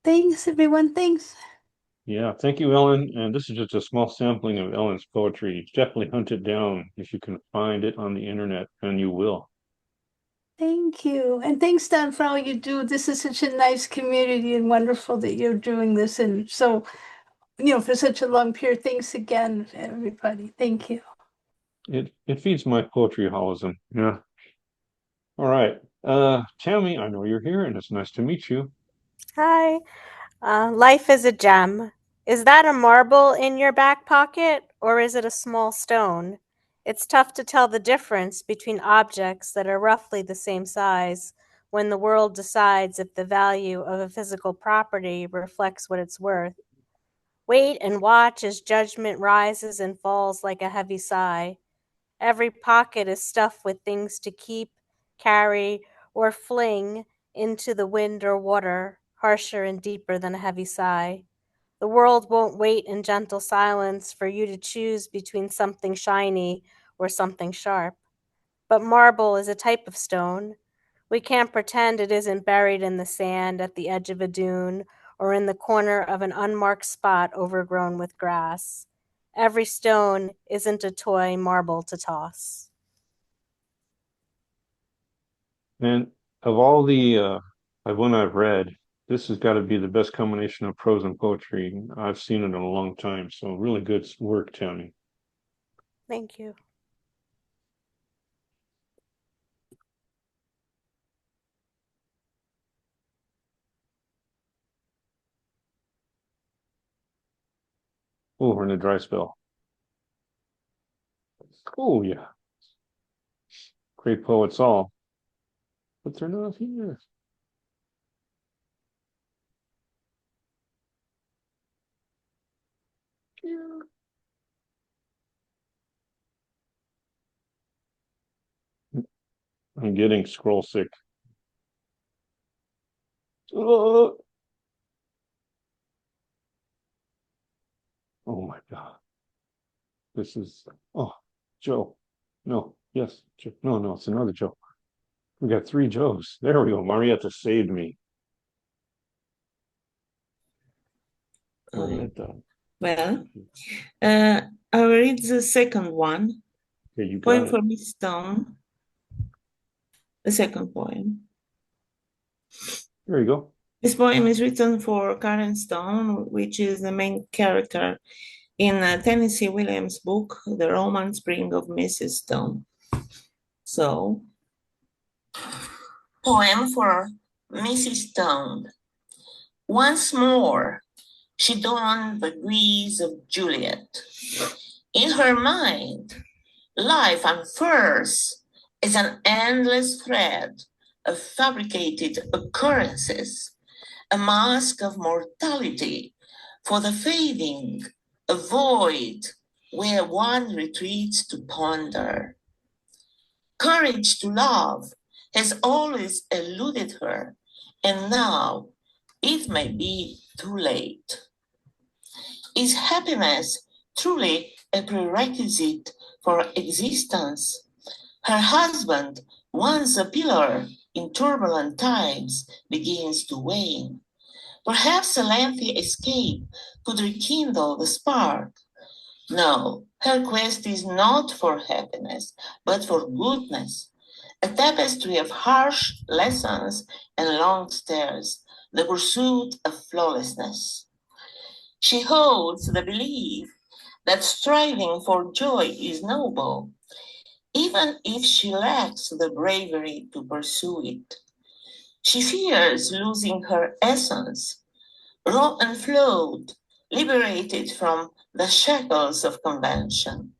Thanks, everyone. Thanks. Yeah, thank you, Ellen. And this is just a small sampling of Ellen's poetry. Definitely hunt it down if you can find it on the internet, and you will. Thank you. And thanks, Don, for all you do. This is such a nice community and wonderful that you're doing this. And so, for such a long period. Thanks again, everybody. Thank you. It feeds my poetryholism. Yeah. All right. Tammy, I know you're here, and it's nice to meet you. Hi. Life is a gem. Is that a marble in your back pocket, or is it a small stone? It's tough to tell the difference between objects that are roughly the same size when the world decides if the value of a physical property reflects what it's worth. Wait and watch as judgment rises and falls like a heavy sigh. Every pocket is stuffed with things to keep, carry, or fling into the wind or water, harsher and deeper than a heavy sigh. The world won't wait in gentle silence for you to choose between something shiny or something sharp. But marble is a type of stone. We can't pretend it isn't buried in the sand at the edge of a dune or in the corner of an unmarked spot overgrown with grass. Every stone isn't a toy marble to toss. And of all the one I've read, this has got to be the best combination of prose and poetry I've seen in a long time. So really good work, Tammy. Thank you. Oh, we're in a dry spell. Oh, yeah. Great poets all. But they're not here. Yeah. I'm getting scroll sick. Oh, oh my God. This is, oh, Joe. No, yes, Joe. No, it's another Joe. We got three Joes. There we go. Marieta saved me. Marieta. Well, I'll read the second one. Okay, you got Poem it. for Miss Stone. The second poem. There you go. This poem is written for Karen Stone, which is the main character in Tennessee Williams' book, The Roman Spring of Mrs. Stone. So, poem for Mrs. Stone. Once more, she donned the guise of Juliet. In her mind, life unfurls as an endless thread of fabricated occurrences, a mask of mortality for the fading, a void where one retreats to ponder. Courage to love has always eluded her, and now it may be too late. Is happiness truly a prerequisite for existence? Her husband, once a pillar in turbulent times, begins to wane. Perhaps a lengthy escape could rekindle the spark. No, her quest is not for happiness, but for goodness. A tapestry of harsh lessons and long stares, the pursuit of flawlessness. She holds the belief that striving for joy is noble, even if she lacks the bravery to pursue it. She fears losing her essence, raw and flowed, liberated from the shackles of convention.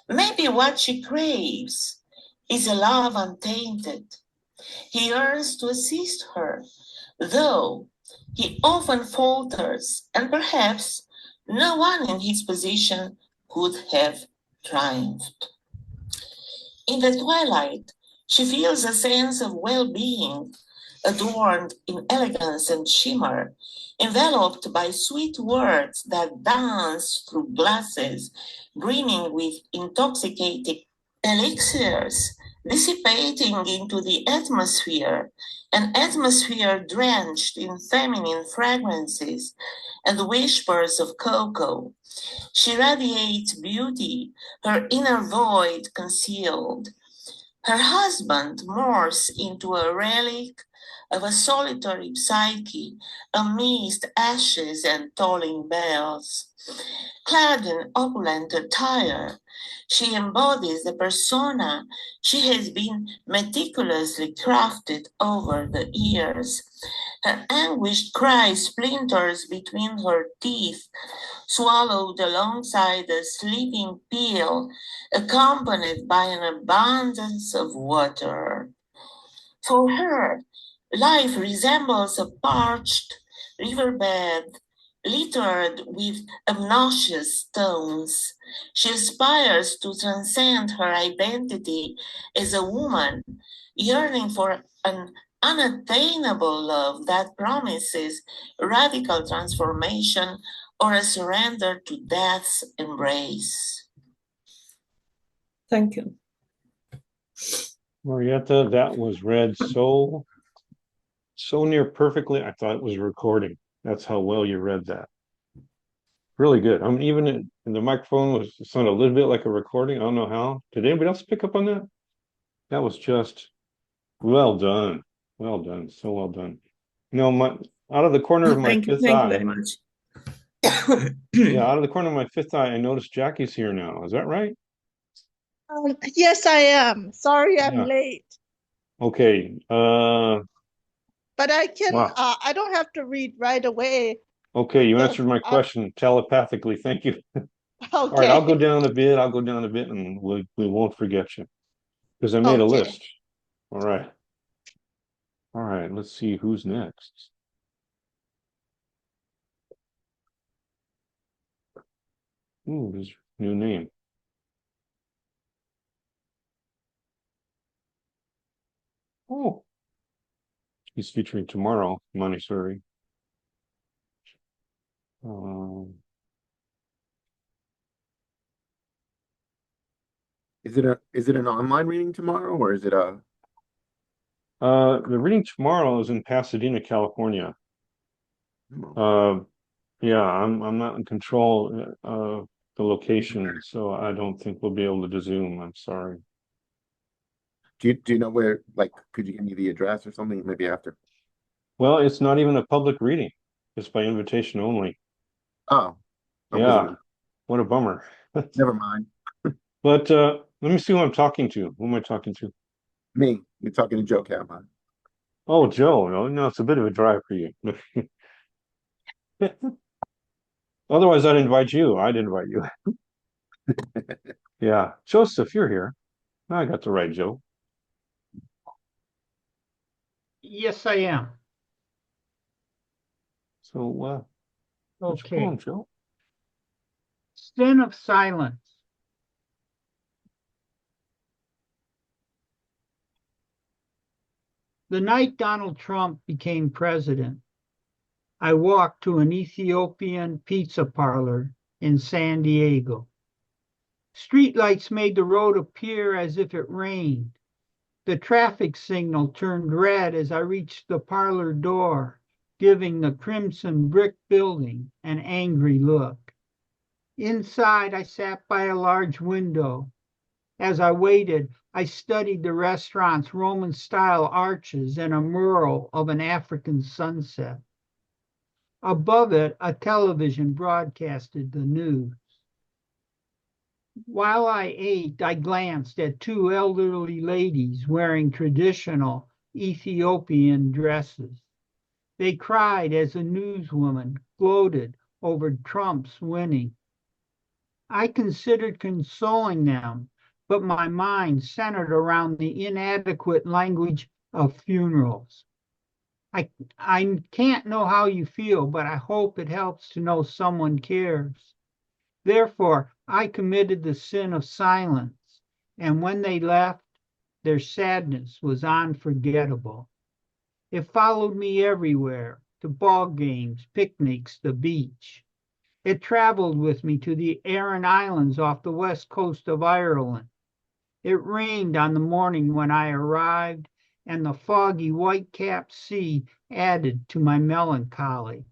Maybe what she craves is a love untainted. He yearns to assist her, though he often falters, and perhaps no one in his position could have triumphed. In the twilight, she feels a sense of well-being, adorned in elegance and shimmer, enveloped by sweet words that dance through glasses, brimming with intoxicating elixirs, dissipating into the atmosphere, an atmosphere drenched in feminine fragrances and whispers of cocoa. She radiates beauty, her inner void concealed. Her husband morphs into a relic of a solitary psyche amidst ashes and tolling bells. Clad in opulent attire, she embodies the persona she has been meticulously crafted over the years. Her anguished cry splinters between her teeth, swallowed alongside a sleeping pill, accompanied by an abundance of water. For her, life resembles a parched riverbed littered with obnoxious stones. She aspires to transcend her identity as a woman, yearning for an unattainable love that promises radical transformation or a surrender to death's embrace. Thank you. Marieta, that was read so near perfectly. I thought it was recording. That's how well you read that. Really good. I mean, even in the microphone was sounded a little bit like a recording. I don't know how. Did anybody else pick up on that? That was just well done. Well done. So well done. You know, out of the corner of my fifth eye. Thank you very much. Yeah, out of the corner of my fifth eye, I noticed Jackie's here now. Is that right? Yes, I am. Sorry I'm late. Okay. But I can, wow. I don't have to read right away. Okay, you answered my question telepathically. Thank you. All right, I'll go down a bit. And we won't forget you because I made a list. All right. All right, let's see who's next. Ooh, there's a new name. Oh, he's featuring tomorrow, Montessori. Is it an online reading tomorrow, or is it a? The reading tomorrow is in Pasadena, California. Yeah, I'm not in control of the location, so I don't think we'll be able to do Zoom. I'm sorry. Do you know where? Like, could you give me the address or something? Maybe after. Well, it's not even a public reading. It's by invitation only. Oh. Yeah. What a bummer. Never mind. But let me see who I'm talking to. Who am I talking to? Me. You're talking to Joe CAMHI. Oh, Joe. No, it's a bit of a drive for you. Otherwise, I'd invite you. I'd invite you. Yeah. Joseph, you're here. I got the right Joe. Yes, I am. So, what's okay. your poem, Joe? Sin of Silence. The night Donald Trump became president, I walked to an Ethiopian pizza parlor in San Diego. Streetlights made the road appear as if it rained. The traffic signal turned red as I reached the parlor door, giving the crimson brick building an angry look. Inside, I sat by a large window. As I waited, I studied the restaurant's Roman-style arches and a mural of an African sunset. Above it, a television broadcasted the news. While I ate, I glanced at two elderly ladies wearing traditional Ethiopian dresses. They cried as a newswoman gloated over Trump's winning. I considered consoling them, but my mind centered around the inadequate language of funerals. I can't know how you feel, but I hope it helps to know someone cares. Therefore, I committed the sin of silence, and when they left, their sadness was unforgettable. It followed me everywhere, to ball games, picnics, the beach. It traveled with me to the Aran Islands off the west coast of Ireland. It rained on the morning when I arrived, and the foggy white-capped sea added to my melancholy.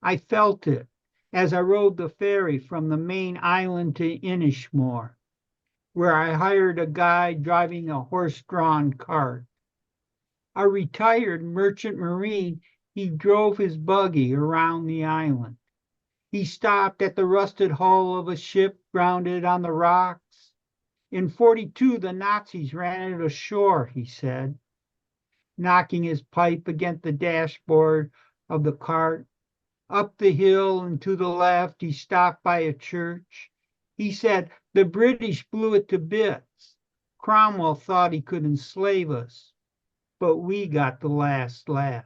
I felt it as I rode the ferry from the main island to Inishmore, where I hired a guide driving a horse-drawn cart. A retired merchant marine, he drove his buggy around the island. He stopped at the rusted hull of a ship grounded on the rocks. In 42, the Nazis ran it ashore, he said, knocking his pipe against the dashboard of the cart. Up the hill and to the left, he stopped by a church. He said, the British blew it to bits. Cromwell thought he could enslave us, but we got the last laugh.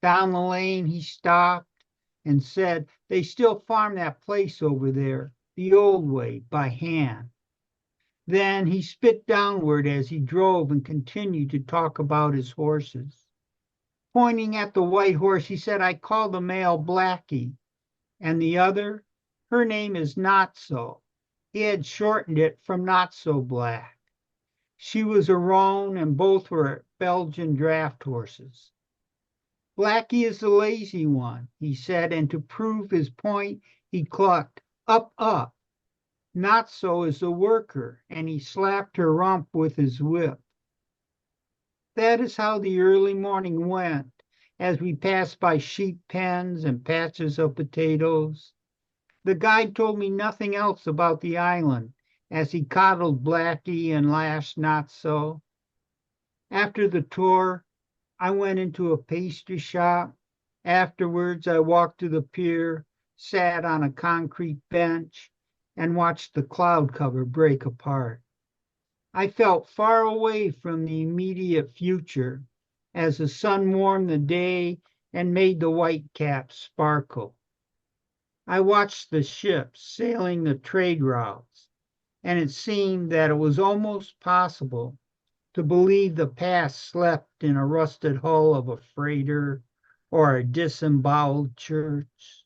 Down the lane, he stopped and said, they still farm that place over there, the old way, by hand. Then he spit downward as he drove and continued to talk about his horses. Pointing at the white horse, he said, I call the male Blackie, and the other, her name is Not So. He had shortened it from Not So Black. She was a roan, and both were Belgian draft horses. Blackie is the lazy one, he said, and to prove his point, he clucked, up, up. Not So is the worker, and he slapped her rump with his whip. That is how the early morning went, as we passed by sheep pens and patches of potatoes. The guide told me nothing else about the island, as he coddled Blackie and lashed Not So. After the tour, I went into a pastry shop. Afterwards, I walked to the pier, sat on a concrete bench, and watched the cloud cover break apart. I felt far away from the immediate future as the sun warmed the day and made the white caps sparkle. I watched the ships sailing the trade routes, and it seemed that it was almost possible to believe the past slept in a rusted hull of a freighter or a disemboweled church.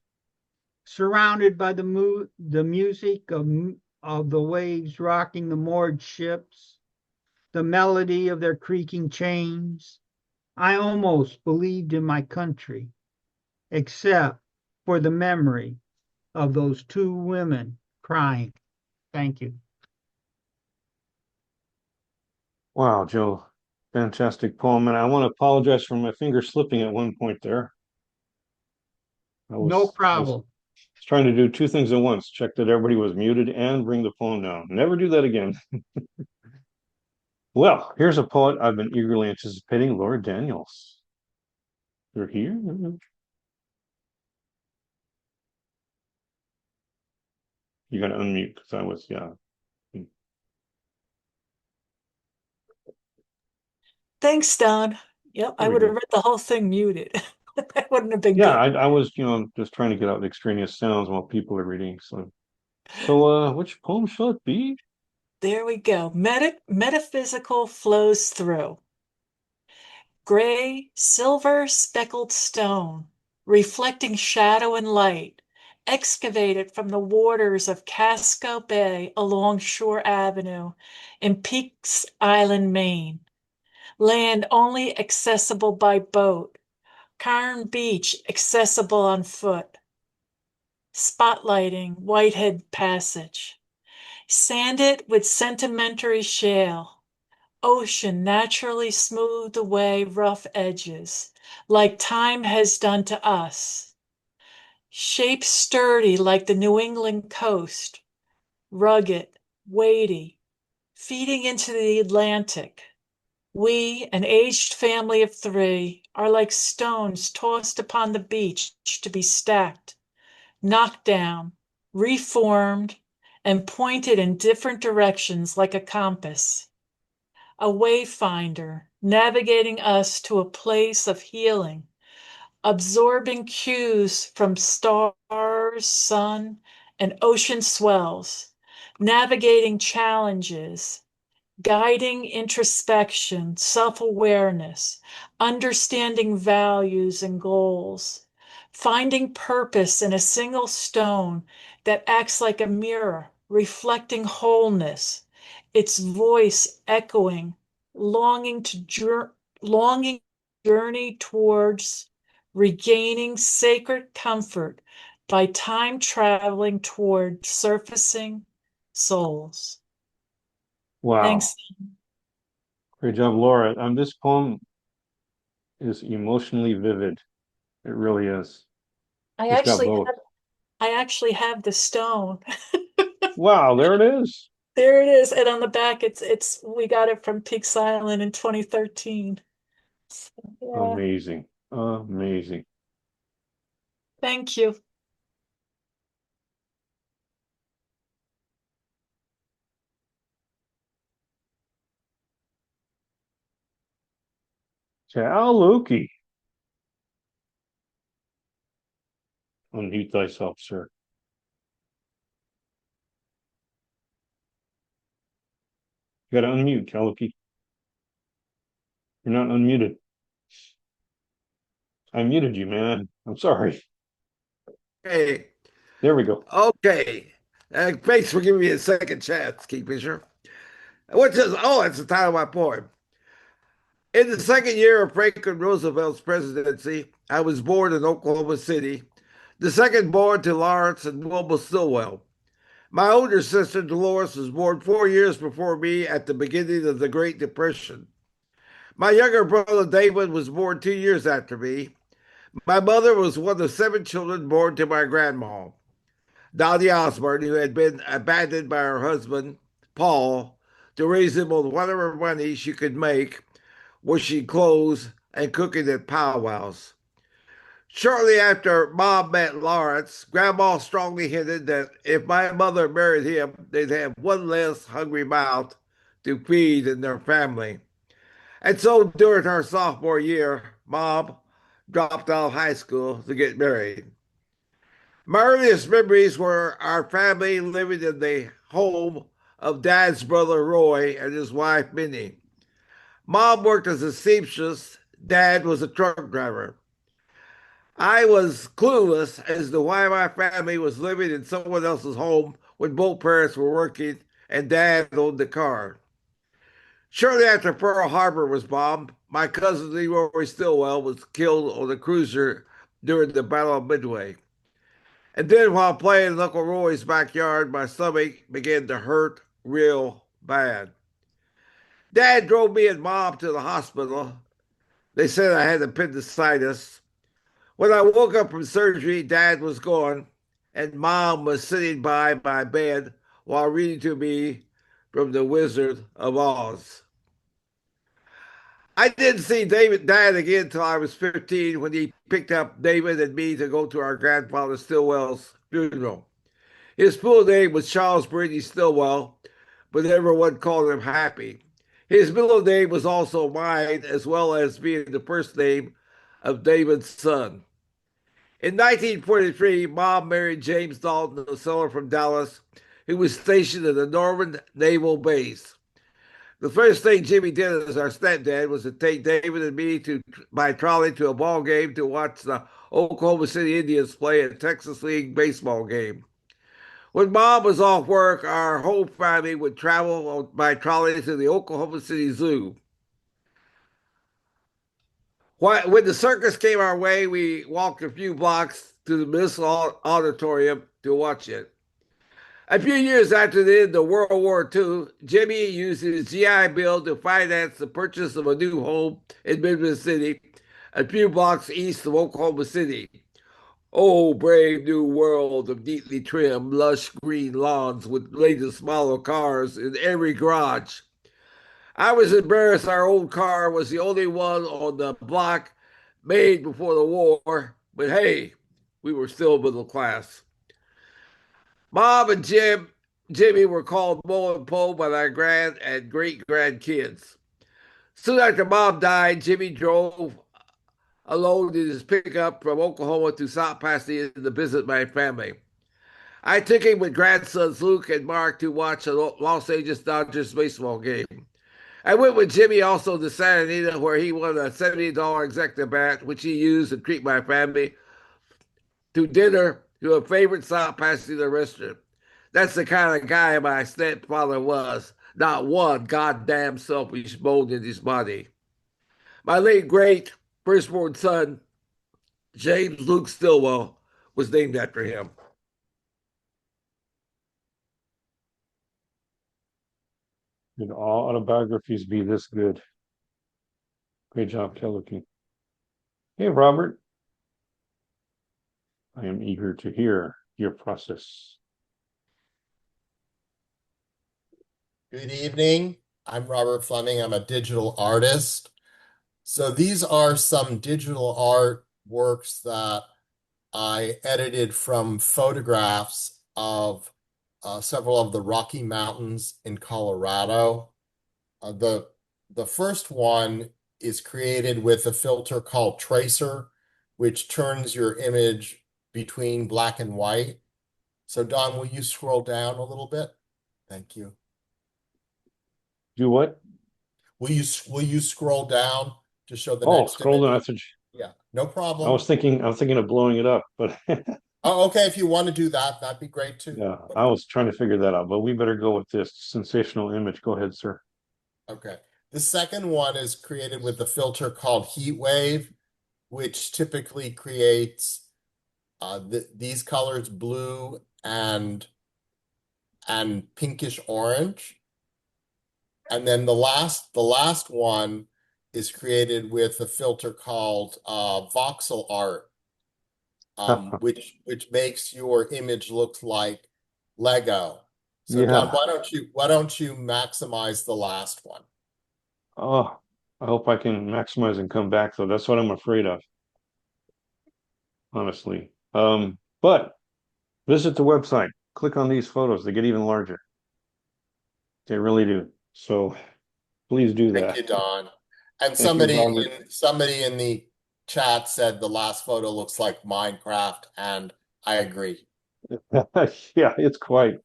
Surrounded by the music of the waves rocking the moored ships, the melody of their creaking chains, I almost believed in my country, except for the memory of those two women crying. Thank you. Wow, Joe, fantastic poem. And I want to apologize for my finger slipping at one point there. No problem. I was trying to do two things at once, check that everybody was muted and bring the poem down. Never do that again. Well, here's a poet I've been eagerly anticipating, Laura Daniels. You're here? You got to unmute because I was, yeah. Thanks, Don. Yep, I would have read the whole thing muted. That wouldn't have been good. I was, just trying to get out the extraneous sounds while people are reading. So which poem shall it be? There we go. Metaphysical flows through. Gray, silver speckled stone, reflecting shadow and light, excavated from the waters of Casco Bay along Shore Avenue in Peaks Island, Maine. Land only accessible by boat. Carn Beach accessible on foot. Spotlighting Whitehead Passage. Sanded with sedimentary shale. Ocean naturally smoothed away rough edges, like time has done to us. Shape sturdy like the New England coast. Rugged, weighty, feeding into the Atlantic. We, an aged family of 3, are like stones tossed upon the beach to be stacked, knocked down, reformed, and pointed in different directions like a compass. A wayfinder navigating us to a place of healing, absorbing cues from stars, sun, and ocean swells, navigating challenges, guiding introspection, self-awareness, understanding values and goals, finding purpose in a single stone that acts like a mirror, reflecting wholeness, its voice echoing, longing to journey towards regaining sacred comfort by time traveling toward surfacing souls. Wow. Thanks. Great job, Laura. This poem is emotionally vivid. It really is. I It's got actually both. I actually have the stone. Wow, there it is. There it is. And on the back it's we got it from Peaks Island in 2013. So, yeah. Amazing. Amazing. Thank you. Chaluki. Unmute thyself, sir. You gotta unmute, Chaluki. You're not unmuted. I muted you, man. I'm sorry. Hey, There we go. okay. Thanks for giving me a second chance, Kingfisher. That's the title of my poem. In the second year of Franklin Roosevelt's presidency, I was born in Oklahoma City, the second born to Lawrence and Wilma Stillwell. My older sister, Dolores, was born 4 years before me at the beginning of the Great Depression. My younger brother, David, was born 2 years after me. My mother was one of 7 children born to my grandma, Dottie Osborne, who had been abandoned by her husband, Paul, to raise him on whatever money she could make, washing clothes and cooking at powwows. Shortly after Mom met Lawrence, Grandma strongly hinted that if my mother married him, they'd have one less hungry mouth to feed in their family. And so during her sophomore year, Mom dropped out of high school to get married. My earliest memories were our family living in the home of Dad's brother Roy and his wife Minnie. Mom worked as a seamstress. Dad was a truck driver. I was clueless as to why my family was living in someone else's home when both parents were working and Dad owned the car. Shortly after Pearl Harbor was bombed, my cousin Leroy Stillwell was killed on a cruiser during the Battle of Midway. And then while playing in Uncle Roy's backyard, my stomach began to hurt real bad. Dad drove me and Mom to the hospital. They said I had appendicitis. When I woke up from surgery, Dad was gone, and Mom was sitting by my bed while reading to me from The Wizard of Oz. I didn't see Dad again until I was 15 when he picked up David and me to go to our grandfather Stillwell's funeral. His full name was Charles Brady Stillwell, but everyone called him Happy. His middle name was also mine, as well as being the first name of David's son. In 1943, Mom married James Dalton, a sailor from Dallas, who was stationed at the Norman Naval Base. The first thing Jimmy did as our stepdad was to take David and me by trolley to a ball game to watch the Oklahoma City Indians play a Texas League baseball game. When Mom was off work, our whole family would travel by trolley to the Oklahoma City Zoo. When the circus came our way, we walked a few blocks to the Municipal Auditorium to watch it. A few years after the end of World War II, Jimmy used his GI Bill to finance the purchase of a new home in Midland City, a few blocks east of Oklahoma City. Oh, brave new world of neatly trimmed, lush green lawns with latest model cars in every garage. I was embarrassed our old car was the only one on the block made before the war, but hey, we were still middle class. Mom and Jimmy were called Mo and Po by our grand and great grandkids. Soon after Mom died, Jimmy drove alone in his pickup from Oklahoma to South Pasadena to visit my family. I took him with grandsons Luke and Mark to watch a Los Angeles Dodgers baseball game. I went with Jimmy also to Santa Anita, where he won a $70 executive bat, which he used to treat my family to dinner to a favorite South Pasadena restaurant. That's the kind of guy my stepfather was, not one goddamn selfish bone in his body. My late great firstborn son, James Luke Stillwell, was named after him. . Should all autobiographies be this good? Great job, Teluki. Hey, Robert. I am eager to hear your process. Good evening. I'm Robert Fleming. I'm a digital artist. So these are some digital art works that I edited from photographs of several of the Rocky Mountains in Colorado. The first one is created with a filter called Tracer, which turns your image between black and white. So Don, will you scroll down a little bit? Thank you. Do what? Will you scroll down to show the Oh, next scroll down. image? That's Yeah, no I problem. was thinking of blowing it up, but Oh, okay, if you want to do that, that'd be great too. yeah, I was trying to figure that out, but we better go with this sensational image. Go ahead, sir. Okay. The second one is created with a filter called Heat Wave, which typically creates these colors, blue and pinkish orange. And then the last one is created with a filter called voxel art, which makes your image look like Lego. So Don, Yeah. why don't you maximize the last one? Oh, I hope I can maximize and come back though. That's what I'm afraid of, honestly. But visit the website. Click on these photos. They get even larger. They really do. So please do Thank that. you, Don. And Thank you, Robert. somebody in the chat said the last photo looks like Minecraft, and I agree. Yeah, it's quite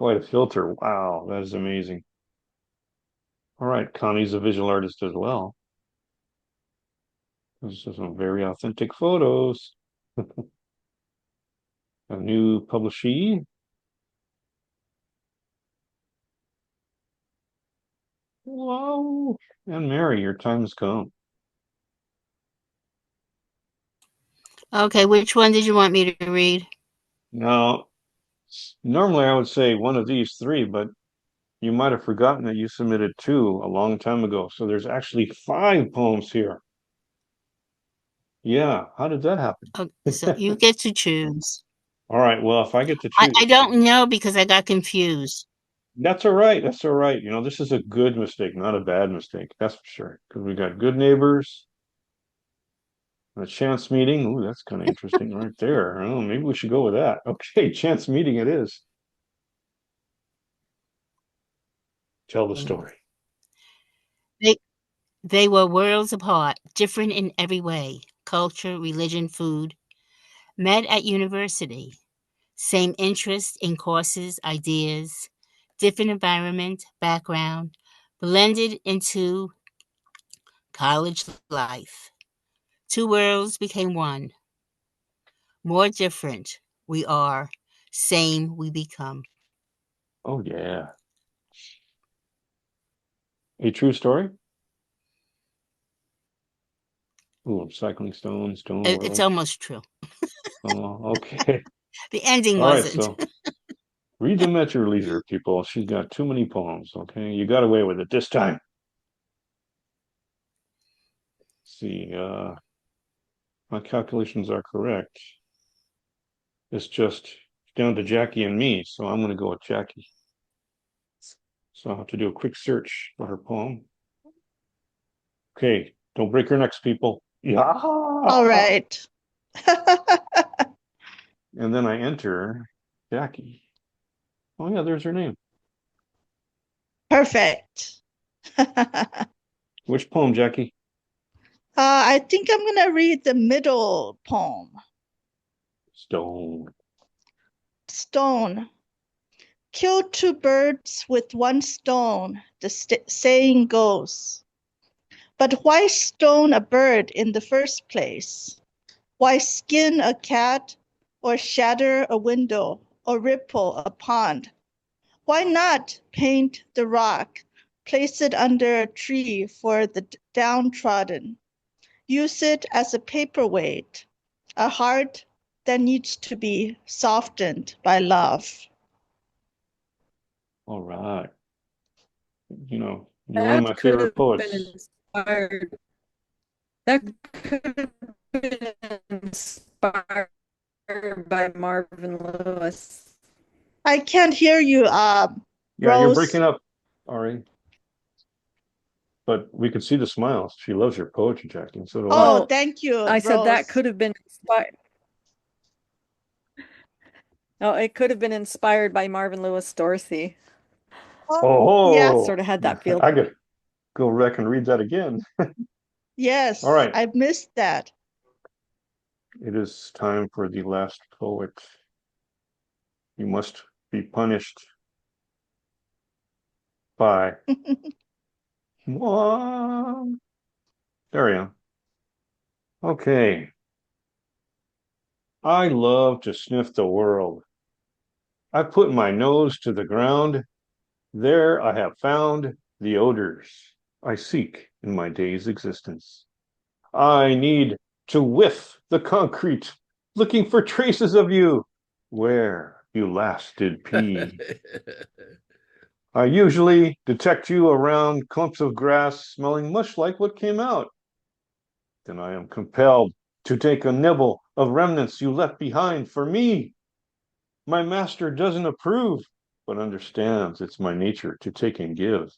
a filter. Wow, that is amazing. All right, Connie's a visual artist as well. Those are some very authentic photos. A new publishee. Whoa. And Mary, your time has come. Okay, which one did you want me to read? Now, normally I would say one of these three, but you might have forgotten that you submitted two a long time ago. So there's actually 5 poems here. Yeah, how did that happen? So you get to choose. All right, well, if I get to choose. I don't know because I got confused. That's all right. That's all right. You know, this is a good mistake, not a bad mistake. That's for sure. Because we got good neighbors, a chance meeting. Ooh, that's kind of interesting right there. Oh, maybe we should go with that. Okay, chance meeting it is. Tell the story. They were worlds apart, different in every way, culture, religion, food. Met at university, same interest in courses, ideas, different environment, background, blended into college life. 2 worlds became one. More different we are, same we become. Oh, yeah. A true story? Ooh, cycling stone It's world. almost true. Oh, okay. The ending All right, wasn't. so read them at your leisure, people. She's got too many poems, okay? You got away with it this time. Let's see, my calculations are correct. It's just down to Jackie and me, so I'm going to go with Jackie. So I'll have to do a quick search for her poem. Okay, don't break your necks, people. Yeah. All right. And then I enter Jackie. Oh yeah, there's her name. Perfect. Which poem, Jackie? I think I'm going to read the middle poem. Stone. Stone. Kill 2 birds with 1 stone, the saying goes. But why stone a bird in the first place? Why skin a cat, or shatter a window, or ripple a pond? Why not paint the rock, place it under a tree for the downtrodden? Use it as a paperweight, a heart that needs to be softened by love. All right. you know, you're one of my That could favorite have been poets. inspired. That could have been inspired by Marvin Lewis. I can't hear you, Yeah, you're Rose. breaking up, Ari. But we could see the smiles. She loves your poetry, Jackie, and so do I. Oh, thank you, I said that Rose. could have been inspired. No, it could have been inspired by Marvin Lewis Dorothy. Oh, yes. Sort of had that feel. I could go back and read that again. Yes. All right. I missed that. It is time for the last poet. You must be punished by one. There we go. Okay. I love to sniff the world. I put my nose to the ground. There I have found the odors I seek in my day's existence. I need to whiff the concrete, looking for traces of you where you last did pee. I usually detect you around clumps of grass smelling much like what came out. Then I am compelled to take a nibble of remnants you left behind for me. My master doesn't approve, but understands it's my nature to take and give.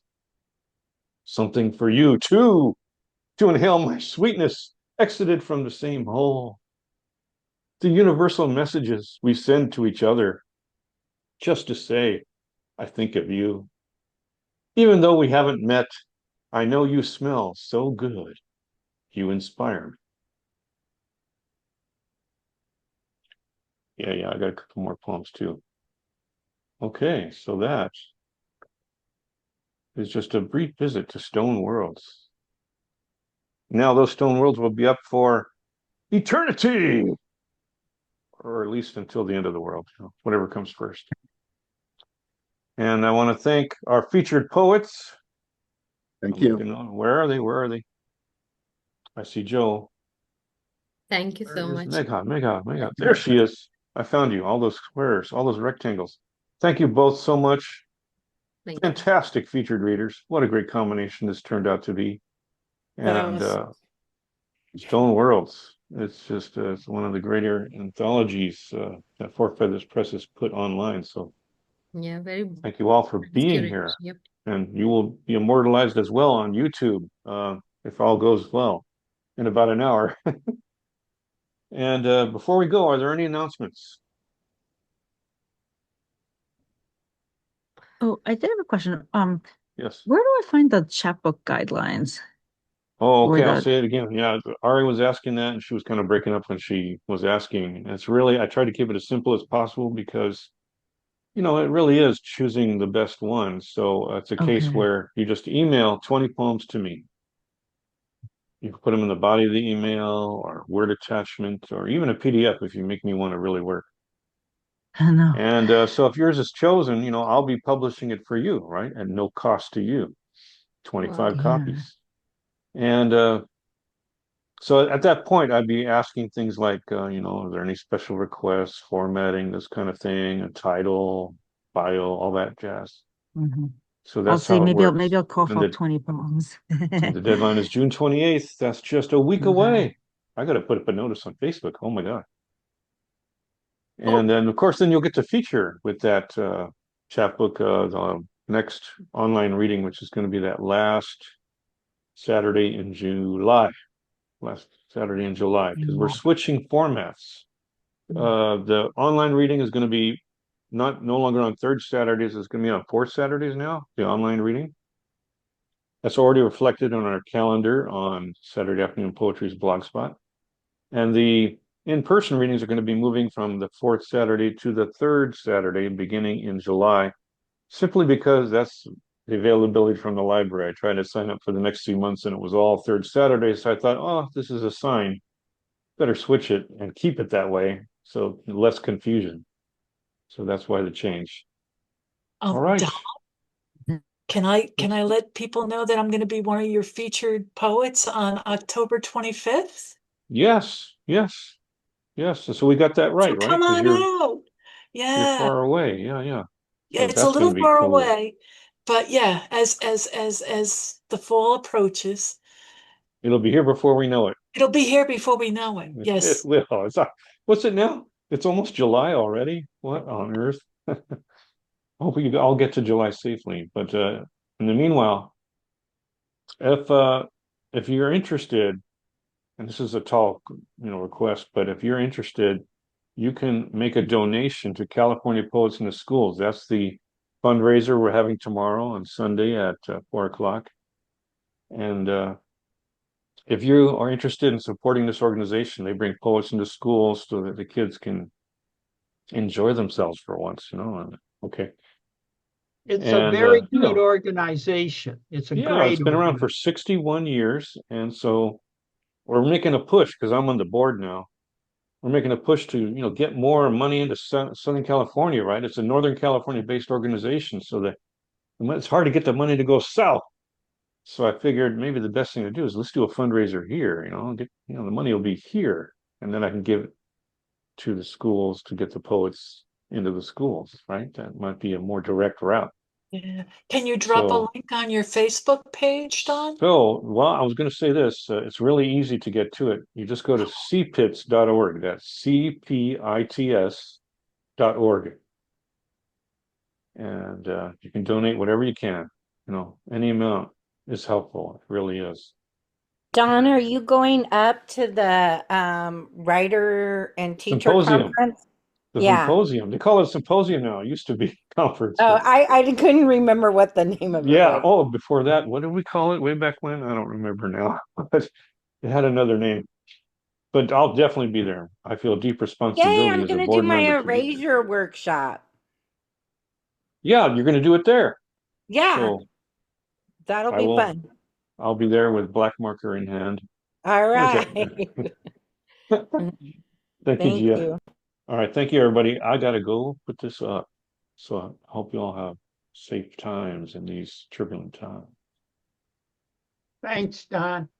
Something for you, too, to inhale my sweetness, exited from the same hole. The universal messages we send to each other, just to say, I think of you. Even though we haven't met, I know you smell so good. You inspire me. Yeah, I got a couple more poems too. Okay, so that is just a brief visit to Stone Worlds. Now those Stone Worlds will be up for eternity, or at least until the end of the world, whatever comes first. And I want to thank our featured poets. Thank you. Where are they? Where are they? I see Joe. Thank you so much. Megha. There she is. I found you. All those squares, all those rectangles. Thank you both so much. Fantastic featured readers. What a great combination this turned out to be. And Stone Worlds. It's just it's one of the greater anthologies that Four Feathers Press has put online. So yeah, very. Thank you all for being here. Yep. And you will be immortalized as well on YouTube if all goes well in about an hour. And before we go, are there any announcements? Oh, I did have a question. Yes. Where do I find the chapbook guidelines? Oh, okay. I'll say it again. Yeah, Ari was asking that, and she was kind of breaking up when she was asking. It's really, I try to keep it as simple as possible because, it really is choosing the best one. So it's a case where you just email 20 poems to me. You can put them in the body of the email or Word attachment or even a PDF if you make me want to really work. I know. And so if yours is chosen, I'll be publishing it for you, right? At no cost to you. 25 copies. And so at that point, I'd be asking things like, are there any special requests, formatting, this kind of thing, a title, bio, all that jazz. Mm-hmm. So that's how it works. Maybe I'll cough up 20 poems. The deadline is June 28th. That's just a week away. I got to put up a notice on Facebook. Oh my God. And then, of course, you'll get to feature with that chapbook the next online reading, which is going to be that last Saturday in July. Last Saturday in July, because we're switching formats. The online reading is going to be no longer on third Saturdays. It's going to be on fourth Saturdays now, the online reading. That's already reflected on our calendar on Saturday Afternoon Poetry's blogspot. And the in-person readings are going to be moving from the fourth Saturday to the third Saturday beginning in July, simply because that's the availability from the library. I tried to sign up for the next 2 months and it was all third Saturday. So I thought, this is a sign. Better switch it and keep it that way. So less confusion. So that's why the change. All right. Don, can I let people know that I'm going to be one of your featured poets on October 25th? Yes. So we got that right, So come on out. Yeah. You're far away. Yeah. Yeah, it's a little far away, But yeah, as the fall approaches, It'll be here before we know it. it'll be here before we know it. It Yes. will. What's it now? It's almost July already. What on earth? Hope we all get to July safely. But in the meanwhile, if you're interested, and this is a tall, request, but if you're interested, you can make a donation to California Poets in the Schools. That's the fundraiser we're having tomorrow on Sunday at 4 o'clock. And if you are interested in supporting this organization, they bring poets into schools so that the kids can enjoy themselves for once, okay. It's a And very good organization. It's a great it's been around for 61 years. And so we're making a push because I'm on the board now. We're making a push to, get more money into Southern California, right? It's a Northern California based organization. So that it's hard to get the money to go south. So I figured maybe the best thing to do is let's do a fundraiser here, the money will be here. And then I can give it to the schools to get the poets into the schools, right? That might be a more direct route. Yeah. Can you drop a link on your Facebook page, Don? So, well, I was going to say this. It's really easy to get to it. You just go to cpits.org. That's CPITS.org. And you can donate whatever you can. Any amount is helpful. It really is. Don, are you going up to the writer and teacher Symposium. conference? The Yeah. symposium. They call it symposium now. It used to be conference. Oh, I couldn't remember what the name of it Yeah. was. Oh, before that, what did we call it way back when? I don't remember now. But it had another name. But I'll definitely be there. I feel deep responsibility Yay, I'm as a going to do board my member to be there. erasure workshop. Yeah, you're going to do it there. Yeah, So that'll I be will. fun. I'll be there with black marker in hand. All What is right. that? Thank you, Thank Gia. you. All right, thank you, everybody. I gotta go put this up. So I hope you all have safe times in these turbulent times. Thanks, Don.